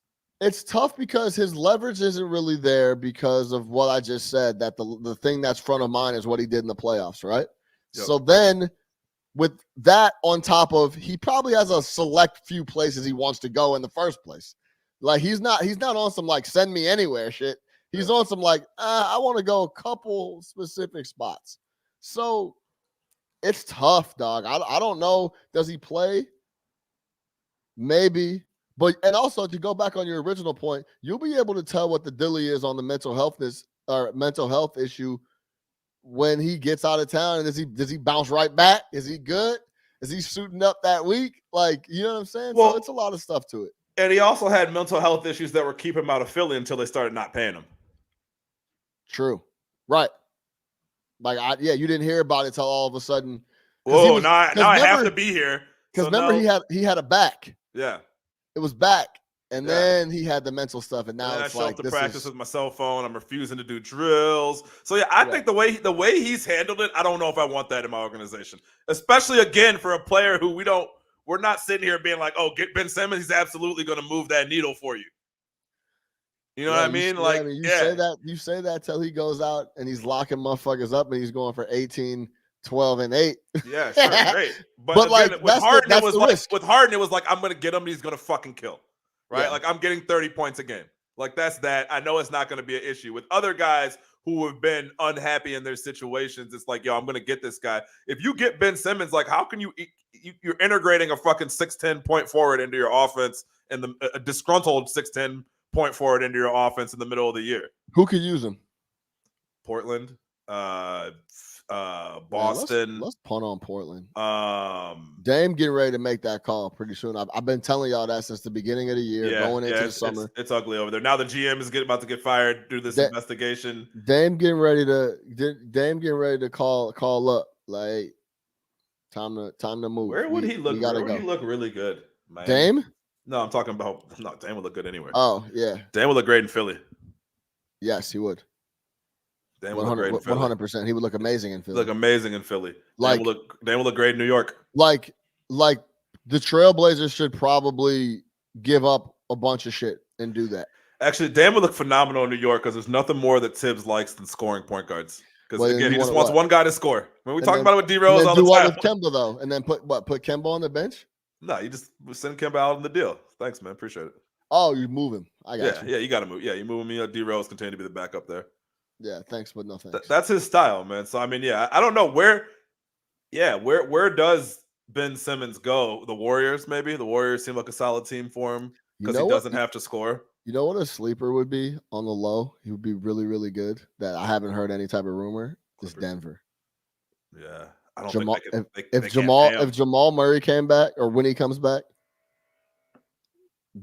Speaker 1: tough because his leverage isn't really there because of what I just said, that the thing that's front of mind is what he did in the playoffs, right? Yep. So then with that on top of, he probably has a select few places he wants to go in the first place. Like he's not on some like send me anywhere shit. He's on some like, I want to go a couple specific spots. So it's tough, dog. I don't know. Does he play? Maybe. But and also to go back on your original point, you'll be able to tell what the dilly is on the mental health issue when he gets out of town. And does he bounce right back? Is he good? Is he suiting up that week? Like, you know what I'm saying? Well, so it's a lot of stuff to it.
Speaker 2: And he also had mental health issues that were keeping him out of Philly until they started not paying him.
Speaker 1: True. Right. Like, you didn't hear about it until all of a sudden.
Speaker 2: Whoa, now I have to be here.
Speaker 1: Because remember, he had a back.
Speaker 2: Yeah.
Speaker 1: It was back. And then he had the mental stuff. And now it's
Speaker 2: I show
Speaker 1: like
Speaker 2: up to practice with my cell phone. I'm refusing to do drills. So, yeah, I think the way he's handled it, I don't know if I want that in my organization. Especially, again, for a player who we're not sitting here being like, oh, get Ben Simmons. He's absolutely going to move that needle for you. You know what I mean?
Speaker 1: You say that till he goes out and he's locking motherfuckers up and he's going for 18, 12, and 8.
Speaker 2: Yeah, sure, great. But
Speaker 1: like
Speaker 2: with Harden, it was like I'm gonna get him, he's gonna fucking kill. Right? Yeah. Like I'm getting 30 points a game. Like that's that. I know it's not gonna be an issue. With other guys who have been unhappy in their situations, it's like, yo, I'm gonna get this guy. If you get Ben Simmons, like how can you're integrating a fucking 6'10" point forward into your offense and a disgruntled 6'10" point forward into your offense in the middle of the year?
Speaker 1: Who could use him?
Speaker 2: Portland, Boston.
Speaker 1: Man, let's punt on Portland. Dame getting ready to make that call pretty soon. I've been telling y'all that since the beginning of the year, going into the summer.
Speaker 2: It's ugly over there. Now the GM is about to get fired due to this investigation.
Speaker 1: Dame getting ready to call up. Like time to move.
Speaker 2: Where would he look? Where would he look really good?
Speaker 1: Miami? Dame?
Speaker 2: No, I'm talking about Dame would look good anywhere.
Speaker 1: Oh yeah,
Speaker 2: Dame would look great in Philly.
Speaker 1: Yes, he would.
Speaker 2: 100%.
Speaker 1: He would look amazing in Philly.
Speaker 2: Look amazing in Philly. Dame will look great in New York.
Speaker 1: Like the Trailblazers should probably give up a bunch of shit and do that.
Speaker 2: Actually, Dame would look phenomenal in New York because there's nothing more that Tibbs likes than scoring point guards. Because again, he just wants one guy to score. When we talk about it with D Rose all the time.
Speaker 1: With Kemba though, and then put Kemba on the bench.
Speaker 2: No, you just send Kemba out on the deal. Thanks, man. Appreciate it.
Speaker 1: Oh, you move him. I got you.
Speaker 2: Yeah, you got to move. Yeah, you moving me. D Rose continue to be the backup there.
Speaker 1: Yeah, thanks, but no thanks.
Speaker 2: That's his style, man. So I mean, yeah, I don't know where does Ben Simmons go? The Warriors, maybe. The Warriors seem like a solid team for him because he doesn't have to score.
Speaker 1: You know what a sleeper would be on the low? He would be really, really good. That I haven't heard any type of rumor. Is Denver.
Speaker 2: Yeah, I don't think
Speaker 1: if Jamal Murray came back or when he comes back.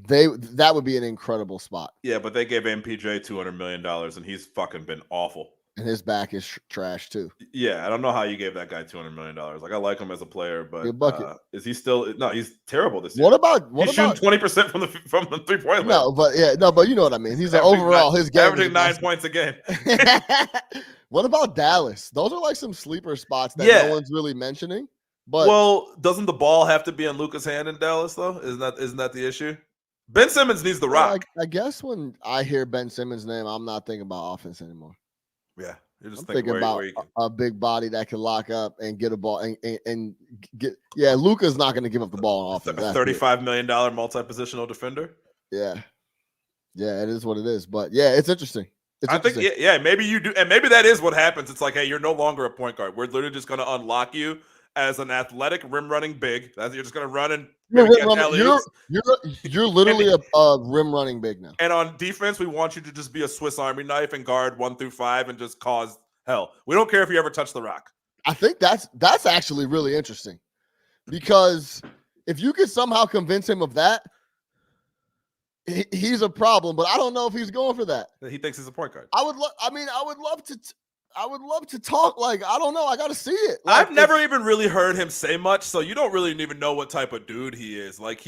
Speaker 1: That would be an incredible spot.
Speaker 2: Yeah, but they gave MPJ $200 million, and he's fucking been awful.
Speaker 1: And his back is trash too.
Speaker 2: Yeah, I don't know how you gave that guy $200 million. Like I like him as a player, but is he still? No, he's terrible this year. He's shooting 20% from the 3-point line.
Speaker 1: But you know what I mean. He's overall his game
Speaker 2: averaging 9 points a game.
Speaker 1: What about Dallas? Those are like some sleeper spots that no one's really mentioning. But
Speaker 2: doesn't the ball have to be in Luka's hand in Dallas though? Isn't that the issue? Ben Simmons needs the rock.
Speaker 1: I guess when I hear Ben Simmons' name, I'm not thinking about offense anymore.
Speaker 2: Yeah, you're just
Speaker 1: thinking about a big body that can lock up and get a ball and get. Yeah, Luka's not going to give up the ball on offense.
Speaker 2: A $35 million multi-positional defender.
Speaker 1: Yeah, it is what it is. But yeah, it's interesting. It's
Speaker 2: I think,
Speaker 1: interesting.
Speaker 2: yeah, maybe you do. And maybe that is what happens. It's like, hey, you're no longer a point guard. We're literally just going to unlock you as an athletic rim running big. You're just going to run and maybe catch alley-oops.
Speaker 1: You're literally a rim running big now.
Speaker 2: And on defense, we want you to just be a Swiss Army knife and guard 1 through 5 and just cause hell. We don't care if you ever touch the rock.
Speaker 1: I think that's actually really interesting, because if you could somehow convince him of that, he's a problem. But I don't know if he's going for that.
Speaker 2: He thinks he's a point guard.
Speaker 1: I would love to talk. Like, I don't know. I got to see it. Like,
Speaker 2: I've never even really heard him say much, so you don't really even know what type of dude he is. Like,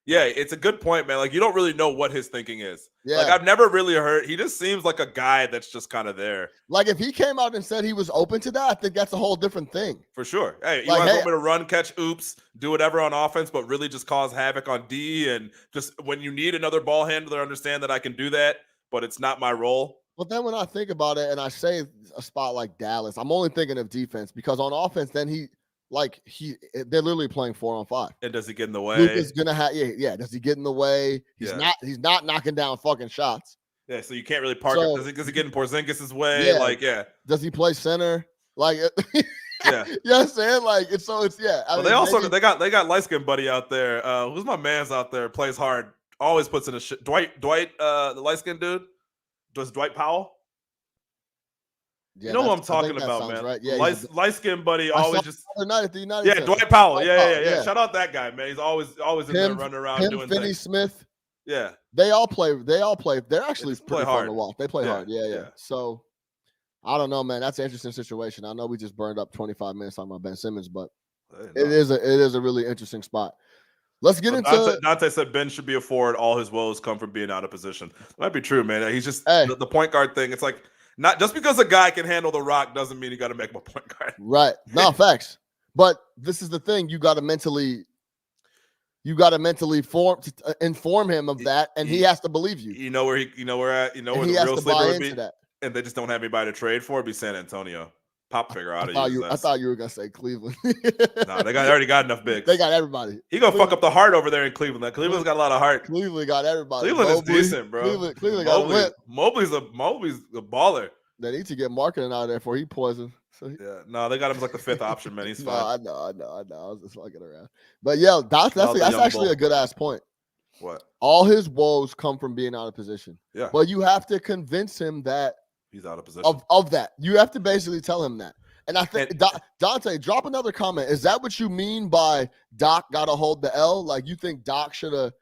Speaker 2: it's a good point, man. Like, you don't really know what his thinking is.
Speaker 1: Yeah.
Speaker 2: Like, I've never really heard. He just seems like a guy that's just kind of there.
Speaker 1: Like, if he came out and said he was open to that, I think that's a whole different thing.
Speaker 2: For sure. Hey, you
Speaker 1: Like,
Speaker 2: want me to run, catch, oops, do whatever on offense, but really just cause havoc on D, and just when you need another ball handler, understand that I can do that, but it's not my role.
Speaker 1: But then when I think about it and I say a spot like Dallas, I'm only thinking of defense, because on offense, then they're literally playing 4-on-5.
Speaker 2: And does he get in the way?
Speaker 1: Luke is gonna have does he get in the way? He's not knocking down fucking shots.
Speaker 2: Yeah, so you can't really park
Speaker 1: So,
Speaker 2: it. Does he get in Porzingis' way?
Speaker 1: Yeah. Does he play center? Like,
Speaker 2: yeah.
Speaker 1: You know what I'm saying? Like, it's yeah.
Speaker 2: Well, they got light skinned buddy out there. Who's my man's out there? Plays hard. Always puts in a shit. Dwight, the light skinned dude. Does Dwight Powell?
Speaker 1: Yeah,
Speaker 2: you know who I'm talking about, man.
Speaker 1: Right. Yeah,
Speaker 2: light skinned buddy. Always just
Speaker 1: the other night at the United Center.
Speaker 2: Dwight Powell. Yeah. Shout out that guy, man. He's always in there running around doing
Speaker 1: Finney
Speaker 2: things.
Speaker 1: Smith.
Speaker 2: Yeah.
Speaker 1: They all play. They're actually pretty fun to watch. They play hard. Yeah. So I don't know, man. That's an interesting situation. I know we just burned up 25 minutes talking about Ben Simmons, but it is a really interesting spot. Let's get into
Speaker 2: Dante said Ben should be a forward. All his woes come from being out of position. That might be true, man. He's just the point guard thing. It's like, not just because a guy can handle the rock doesn't mean you got to make him a point guard.
Speaker 1: Right. No, facts. But this is the thing. You got to mentally inform him of that, and he has to believe you.
Speaker 2: You know where the real sleeper would be, and they just don't have anybody to trade for. It'd be San Antonio. Pop figure out of you.
Speaker 1: I thought you were gonna say Cleveland.
Speaker 2: No, they already got enough bigs.
Speaker 1: They got everybody.
Speaker 2: He gonna fuck up the heart over there in Cleveland. Like, Cleveland's got a lot of heart.
Speaker 1: Cleveland got everybody.
Speaker 2: Cleveland is decent, bro.
Speaker 1: Cleveland got a whip.
Speaker 2: Mobley's a baller.
Speaker 1: They need to get marketing out of there before he poison. So
Speaker 2: no, they got him as like the 5th option, man. He's fine.
Speaker 1: I know. I was just fucking around. But yeah, that's actually a good ass point.
Speaker 2: What?
Speaker 1: All his woes come from being out of position.
Speaker 2: Yeah.
Speaker 1: But you have to convince him that
Speaker 2: he's out of position.
Speaker 1: Of that. You have to basically tell him that. And I think Dante, drop another comment. Is that what you mean by Doc got to hold the L? Like, you think Doc should have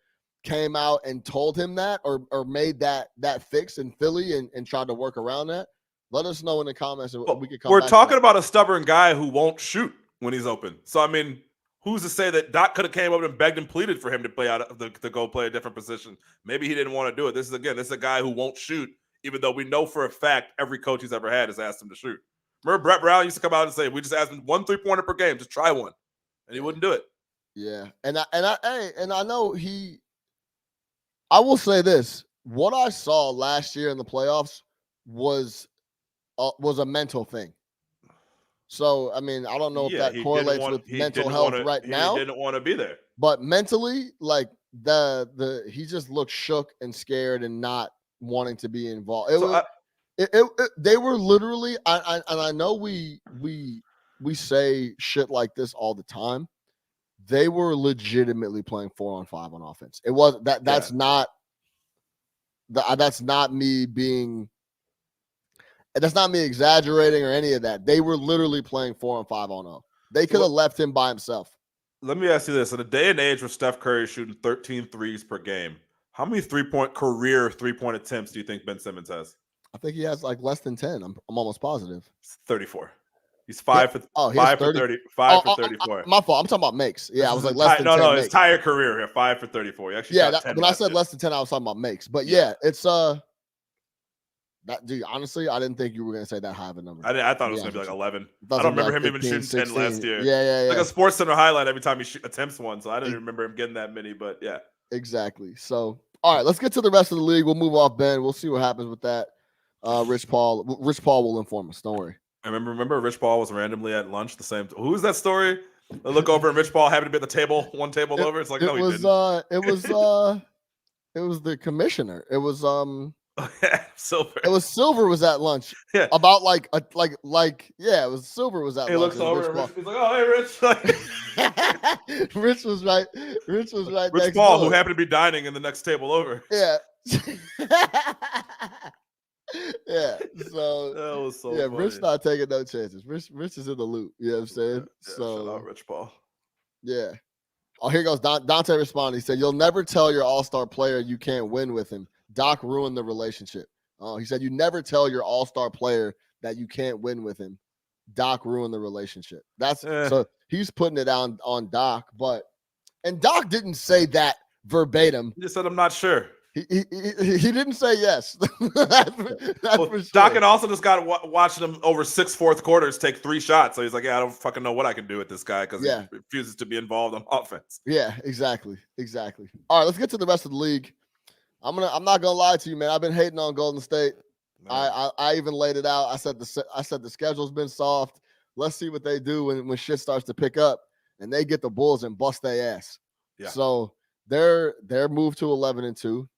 Speaker 1: came out and told him that, or made that fix in Philly and tried to work around that? Let us know in the comments. And we can come.
Speaker 2: We're talking about a stubborn guy who won't shoot when he's open. So I mean, who's to say that Doc could have came up and begged and pleaded for him to play to go play a different position? Maybe he didn't want to do it. This is a guy who won't shoot, even though we know for a fact every coach he's ever had has asked him to shoot. Remember, Brett Brown used to come out and say, "We just asked him 1 3-pointer per game, just try one," and he wouldn't do it.
Speaker 1: Yeah, and I know he. I will say this: what I saw last year in the playoffs was a mental thing. So I mean, I don't know if that correlates with mental health right now.
Speaker 2: He didn't want to be there,
Speaker 1: but mentally, like he just looked shook and scared and not wanting to be involved. They were literally, and I know we say shit like this all the time. They were legitimately playing 4-on-5 on offense. It was that's not me being. That's not me exaggerating or any of that. They were literally playing 4-on-5 on 0. They could have left him by himself.
Speaker 2: Let me ask you this. In a day and age where Steph Curry is shooting 13 threes per game, how many career three-point attempts do you think Ben Simmons has?
Speaker 1: I think he has like less than 10. I'm almost positive.
Speaker 2: 34. He's 5 for 30. 5 for 34.
Speaker 1: My fault. I'm talking about makes. Yeah, I was like less than 10.
Speaker 2: No, his entire career here, 5 for 34. He actually shot 10
Speaker 1: when I said less than 10, I was talking about makes. But yeah, it's dude, honestly, I didn't think you were going to say that high of a number.
Speaker 2: I thought it was going to be like 11. I don't remember him even shooting 10 last year.
Speaker 1: Yeah.
Speaker 2: Like a Sports Center highlight every time he attempts one. So I didn't remember him getting that many, but yeah.
Speaker 1: Exactly. So, all right, let's get to the rest of the league. We'll move off Ben. We'll see what happens with that. Rich Paul will inform us. Don't worry.
Speaker 2: I remember Rich Paul was randomly at lunch the same. Who is that story? I look over and Rich Paul happened to be at the table, one table over. It's like, no, he didn't.
Speaker 1: It was the commissioner. It was
Speaker 2: Silver.
Speaker 1: It was Silver was at lunch.
Speaker 2: Yeah.
Speaker 1: About it was Silver was at
Speaker 2: He
Speaker 1: lunch.
Speaker 2: looks
Speaker 1: and
Speaker 2: over and Rich, he's like, "Oh, hey, Rich." Like,
Speaker 1: Rich was right. Rich was right
Speaker 2: Rich
Speaker 1: next
Speaker 2: Paul,
Speaker 1: door.
Speaker 2: who happened to be dining in the next table over.
Speaker 1: Yeah. Yeah. So
Speaker 2: That was so
Speaker 1: yeah,
Speaker 2: funny.
Speaker 1: Rich not taking no chances. Rich is in the loop. You know what I'm saying?
Speaker 2: Yeah,
Speaker 1: So
Speaker 2: shout out Rich Paul.
Speaker 1: yeah. Oh, here goes Dante responded. He said, "You'll never tell your all-star player you can't win with him. Doc ruined the relationship." He said, "You never tell your all-star player that you can't win with him. Doc ruined the relationship." So he's putting it on Doc, and Doc didn't say that verbatim.
Speaker 2: He just said, "I'm not sure."
Speaker 1: He didn't say yes. That's for sure.
Speaker 2: Doc and also just got watching him over 6 fourth quarters take 3 shots. So he's like, "Yeah, I don't fucking know what I can do with this guy because he refuses to be involved on offense."
Speaker 1: Yeah, exactly. All right, let's get to the rest of the league. I'm not gonna lie to you, man. I've been hating on Golden State. I even laid it out. I said the schedule's been soft. Let's see what they do when shit starts to pick up, and they get the Bulls and bust their ass.
Speaker 2: Yeah.
Speaker 1: So they're moved to 11-2.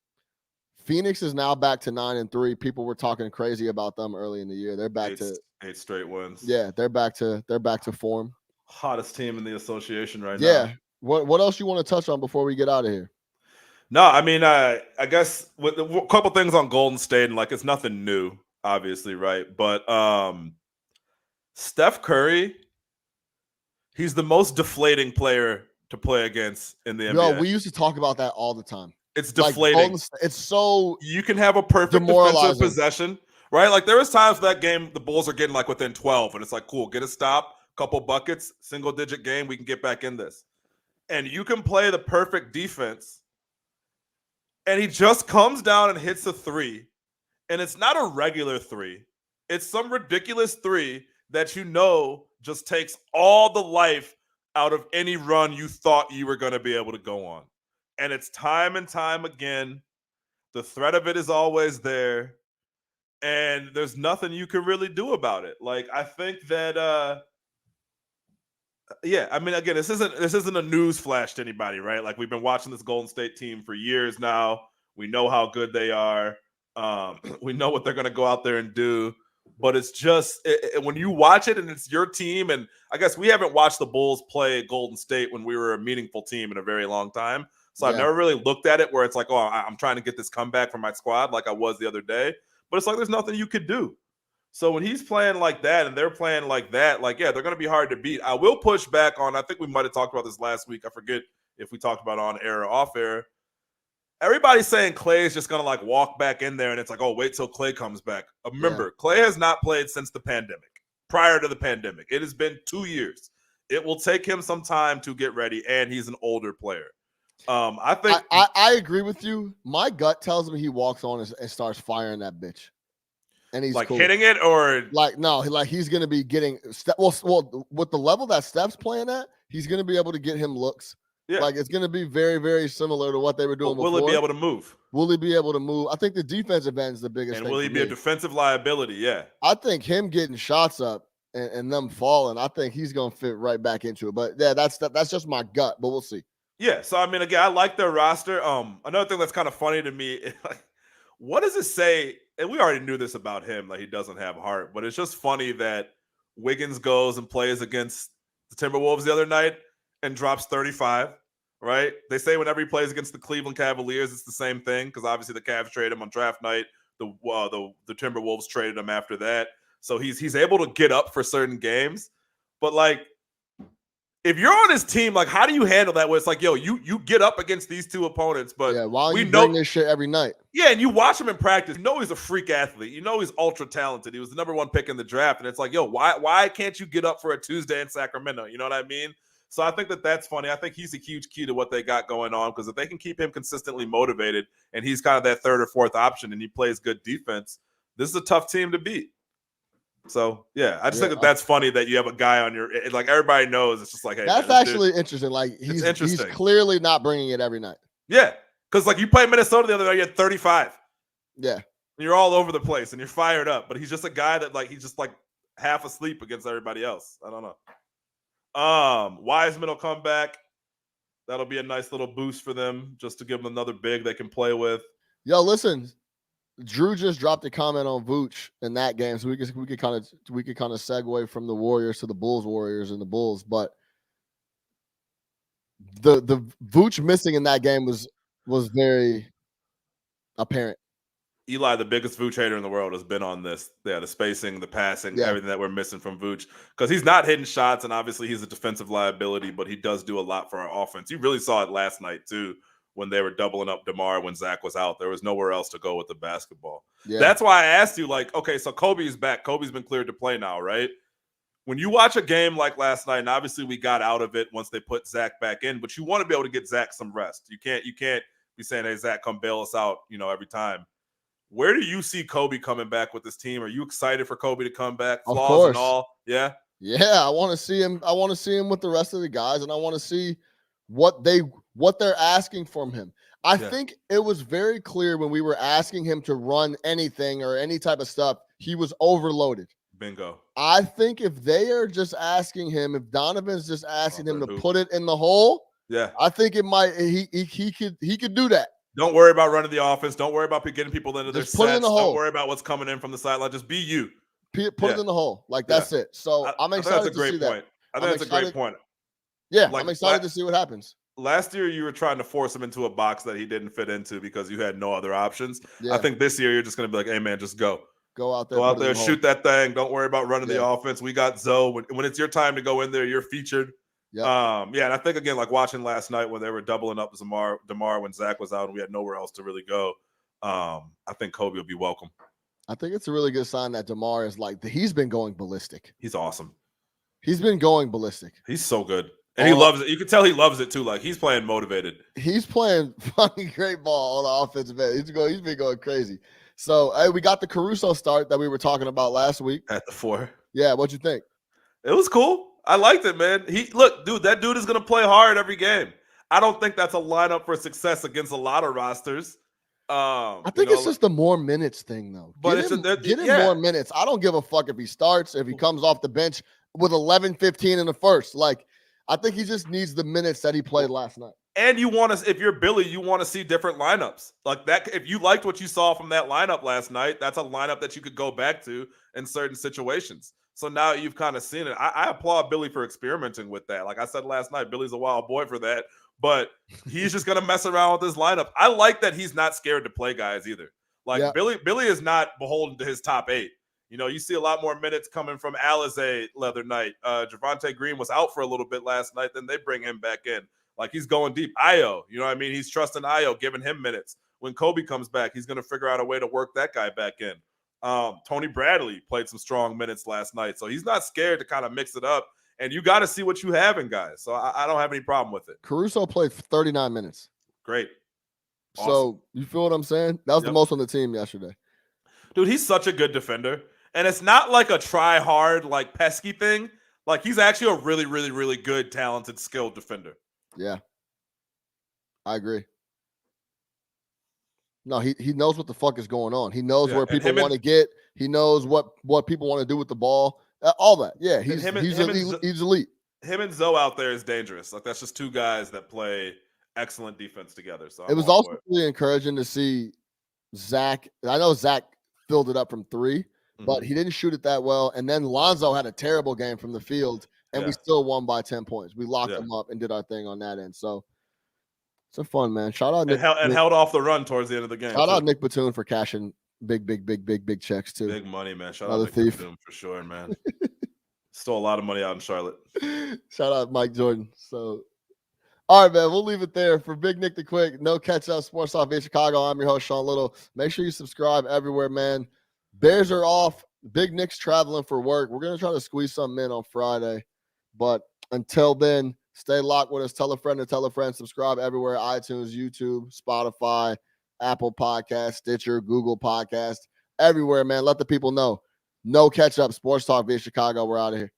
Speaker 1: Phoenix is now back to 9-3. People were talking crazy about them early in the year. They're back to
Speaker 2: 8 straight wins.
Speaker 1: Yeah, they're back to form.
Speaker 2: Hottest team in the association right now.
Speaker 1: Yeah. What else you want to touch on before we get out of here?
Speaker 2: No, I mean, I guess with a couple things on Golden State, and like it's nothing new, obviously, right? But Steph Curry, he's the most deflating player to play against in the NBA.
Speaker 1: No, we used to talk about that all the time.
Speaker 2: It's deflating.
Speaker 1: It's so
Speaker 2: you can have a perfect defensive possession, right? Like there was times that game the Bulls are getting like within 12, and it's like, cool, get a stop, couple buckets, single digit game, we can get back in this. And you can play the perfect defense, and he just comes down and hits a 3, and it's not a regular 3. It's some ridiculous 3 that just takes all the life out of any run you thought you were going to be able to go on. And it's time and time again. The threat of it is always there. And there's nothing you can really do about it. Like, I think that, I mean, again, this isn't a news flash to anybody, right? Like, we've been watching this Golden State team for years now. We know how good they are. We know what they're going to go out there and do. But it's just when you watch it and it's your team, and I guess we haven't watched the Bulls play Golden State when we were a meaningful team in a very long time. So I've never really looked at it where it's like, oh, I'm trying to get this comeback from my squad like I was the other day. But it's like there's nothing you could do. So when he's playing like that and they're playing like that, like, yeah, they're going to be hard to beat. I will push back on, I think we might have talked about this last week. I forget if we talked about on air or off air. Everybody's saying Klay is just going to like walk back in there and it's like, oh, wait till Klay comes back. Remember, Klay has not played since the pandemic, prior to the pandemic. It has been 2 years. It will take him some time to get ready, and he's an older player. I think
Speaker 1: I agree with you. My gut tells me he walks on and starts firing that bitch, and he's
Speaker 2: like
Speaker 1: cool.
Speaker 2: Hitting it, or
Speaker 1: like no, like he's gonna be getting well with the level that Steph's playing at, he's gonna be able to get him looks. Yeah. Like it's gonna be very, very similar to what they were doing.
Speaker 2: Will
Speaker 1: before.
Speaker 2: He be able to move?
Speaker 1: Will he be able to move? I think the defensive end is the biggest.
Speaker 2: And
Speaker 1: thing
Speaker 2: will he be a defensive liability? Yeah,
Speaker 1: I think him getting shots up and them falling, I think he's gonna fit right back into it. But yeah, that's just my gut, but we'll see.
Speaker 2: Yeah, so I mean, again, I like their roster. Another thing that's kind of funny to me, like, what does it say? And we already knew this about him, like he doesn't have heart. But it's just funny that Wiggins goes and plays against the Timberwolves the other night and drops 35. Right? They say whenever he plays against the Cleveland Cavaliers, it's the same thing because obviously the Cavs traded him on draft night. The Timberwolves traded him after that, so he's able to get up for certain games. But like, if you're on his team, like, how do you handle that? Where it's like, yo, you get up against these two opponents, but
Speaker 1: yeah, while you bring this shit every night.
Speaker 2: Yeah, and you watch him in practice. You know he's a freak athlete. You know he's ultra talented. He was the #1 pick in the draft, and it's like, yo, why can't you get up for a Tuesday in Sacramento? You know what I mean? So I think that's funny. I think he's a huge key to what they got going on because if they can keep him consistently motivated and he's kind of that third or fourth option and he plays good defense, this is a tough team to beat. So, yeah, I just think that's funny that you have a guy on your – like everybody knows it's just like, hey,
Speaker 1: that's actually interesting. Like he's clearly not bringing it every night.
Speaker 2: Yeah, because like you played Minnesota the other night, you had 35.
Speaker 1: Yeah.
Speaker 2: And you're all over the place and you're fired up, but he's just a guy that like he's just like half asleep against everybody else. I don't know. Wiseman will come back. That'll be a nice little boost for them just to give them another big they can play with.
Speaker 1: Yo, listen, Drew just dropped a comment on Vooch in that game, so we could kind of segue from the Warriors to the Warriors and the Bulls. But the Vooch missing in that game was very apparent.
Speaker 2: Eli, the biggest Vooch hater in the world, has been on this. Yeah, the spacing, the passing, everything that we're missing from Vooch, because he's not hitting shots, and obviously he's a defensive liability, but he does do a lot for our offense. You really saw it last night too, when they were doubling up DeMar when Zach was out. There was nowhere else to go with the basketball. Yeah. That's why I asked you, like, okay, so Kobe's back. Kobe's been cleared to play now, right? When you watch a game like last night, and obviously we got out of it once they put Zach back in, but you want to be able to get Zach some rest. You can't be saying, hey, Zach, come bail us out, every time. Where do you see Kobe coming back with this team? Are you excited for Kobe to come back? Flaws and all? Yeah.
Speaker 1: Yeah, I want to see him. I want to see him with the rest of the guys, and I want to see what they're asking from him. I think it was very clear when we were asking him to run anything or any type of stuff, he was overloaded.
Speaker 2: Bingo.
Speaker 1: I think if they are just asking him, if Donovan's just asking him to put it in the hole, I think it might he could do that.
Speaker 2: Don't worry about running the offense. Don't worry about getting people into their
Speaker 1: put
Speaker 2: sets.
Speaker 1: It in the hole.
Speaker 2: Don't worry about what's coming in from the sideline. Just be you.
Speaker 1: Put it in the hole. Like, that's it. So I'm excited to see that.
Speaker 2: I think that's a great point.
Speaker 1: Yeah, I'm excited to see what happens.
Speaker 2: Last year, you were trying to force him into a box that he didn't fit into because you had no other options. I think this year, you're just going to be like, hey, man, just go.
Speaker 1: Go out there.
Speaker 2: Go out there, shoot that thing. Don't worry about running the offense. We got Zoe. When it's your time to go in there, you're featured.
Speaker 1: Yep.
Speaker 2: And I think, again, like watching last night when they were doubling up DeMar when Zach was out and we had nowhere else to really go, I think Kobe will be welcome.
Speaker 1: I think it's a really good sign that DeMar is he's been going ballistic.
Speaker 2: He's awesome.
Speaker 1: He's been going ballistic.
Speaker 2: He's so good. And he loves it. You can tell he loves it too. Like, he's playing motivated.
Speaker 1: He's playing fucking great ball on the offensive end. He's been going crazy. So, hey, we got the Caruso start that we were talking about last week.
Speaker 2: At the 4.
Speaker 1: Yeah, what'd you think?
Speaker 2: It was cool. I liked it, man. That dude is going to play hard every game. I don't think that's a lineup for success against a lot of rosters.
Speaker 1: I think it's just the more minutes thing, though.
Speaker 2: But
Speaker 1: get him more minutes. I don't give a fuck if he starts, if he comes off the bench with 11-15 in the first. Like, I think he just needs the minutes that he played last night.
Speaker 2: And you want to, if you're Billy, you want to see different lineups like that. If you liked what you saw from that lineup last night, that's a lineup that you could go back to in certain situations. So now you've kind of seen it. I applaud Billy for experimenting with that. Like I said last night, Billy's a wild boy for that, but he's just going to mess around with his lineup. I like that he's not scared to play guys either. Like Billy is not beholden to his top 8. You see a lot more minutes coming from Alizé the other night. Javonte Green was out for a little bit last night. Then they bring him back in. Like, he's going deep. Ayo, you know what I mean? He's trusting Ayo, giving him minutes. When Kobe comes back, he's going to figure out a way to work that guy back in. Tony Bradley played some strong minutes last night. So he's not scared to kind of mix it up. And you got to see what you have in guys. So I don't have any problem with it.
Speaker 1: Caruso played 39 minutes.
Speaker 2: Great.
Speaker 1: Awesome. So you feel what I'm saying? That was the most on the team yesterday.
Speaker 2: Dude, he's such a good defender. And it's not like a try hard, like pesky thing. Like, he's actually a really, really, really good, talented, skilled defender.
Speaker 1: Yeah. I agree. No, he knows what the fuck is going on. He knows where people want to get. He knows what people want to do with the ball. All that. Yeah, he's elite.
Speaker 2: Him and Zoe out there is dangerous. Like, that's just two guys that play excellent defense together. So
Speaker 1: it was also really encouraging to see Zach. I know Zach filled it up from 3. But he didn't shoot it that well. And then Lonzo had a terrible game from the field, and we still won by 10 points. We locked them up and did our thing on that end. So it's a fun, man. Shout out Nick.
Speaker 2: And held off the run towards the end of the game.
Speaker 1: Shout out Nick Batum for cashing big checks, too.
Speaker 2: Big money, man. Shout out Nick Batum for sure, man. Stole a lot of money out in Charlotte.
Speaker 1: Shout out Mike Jordan. So, all right, man. We'll leave it there. For Big Nick the Quick, no catch-up, Sports Talk via Chicago. I'm your host, Sean Little. Make sure you subscribe everywhere, man. Bears are off. Big Nick's traveling for work. We're going to try to squeeze something in on Friday. But until then, stay locked with us. Tell a friend to tell a friend. Subscribe everywhere. iTunes, YouTube, Spotify, Apple Podcast, Stitcher, Google Podcast. Everywhere, man. Let the people know. No catch-up. Sports Talk via Chicago. We're out of here.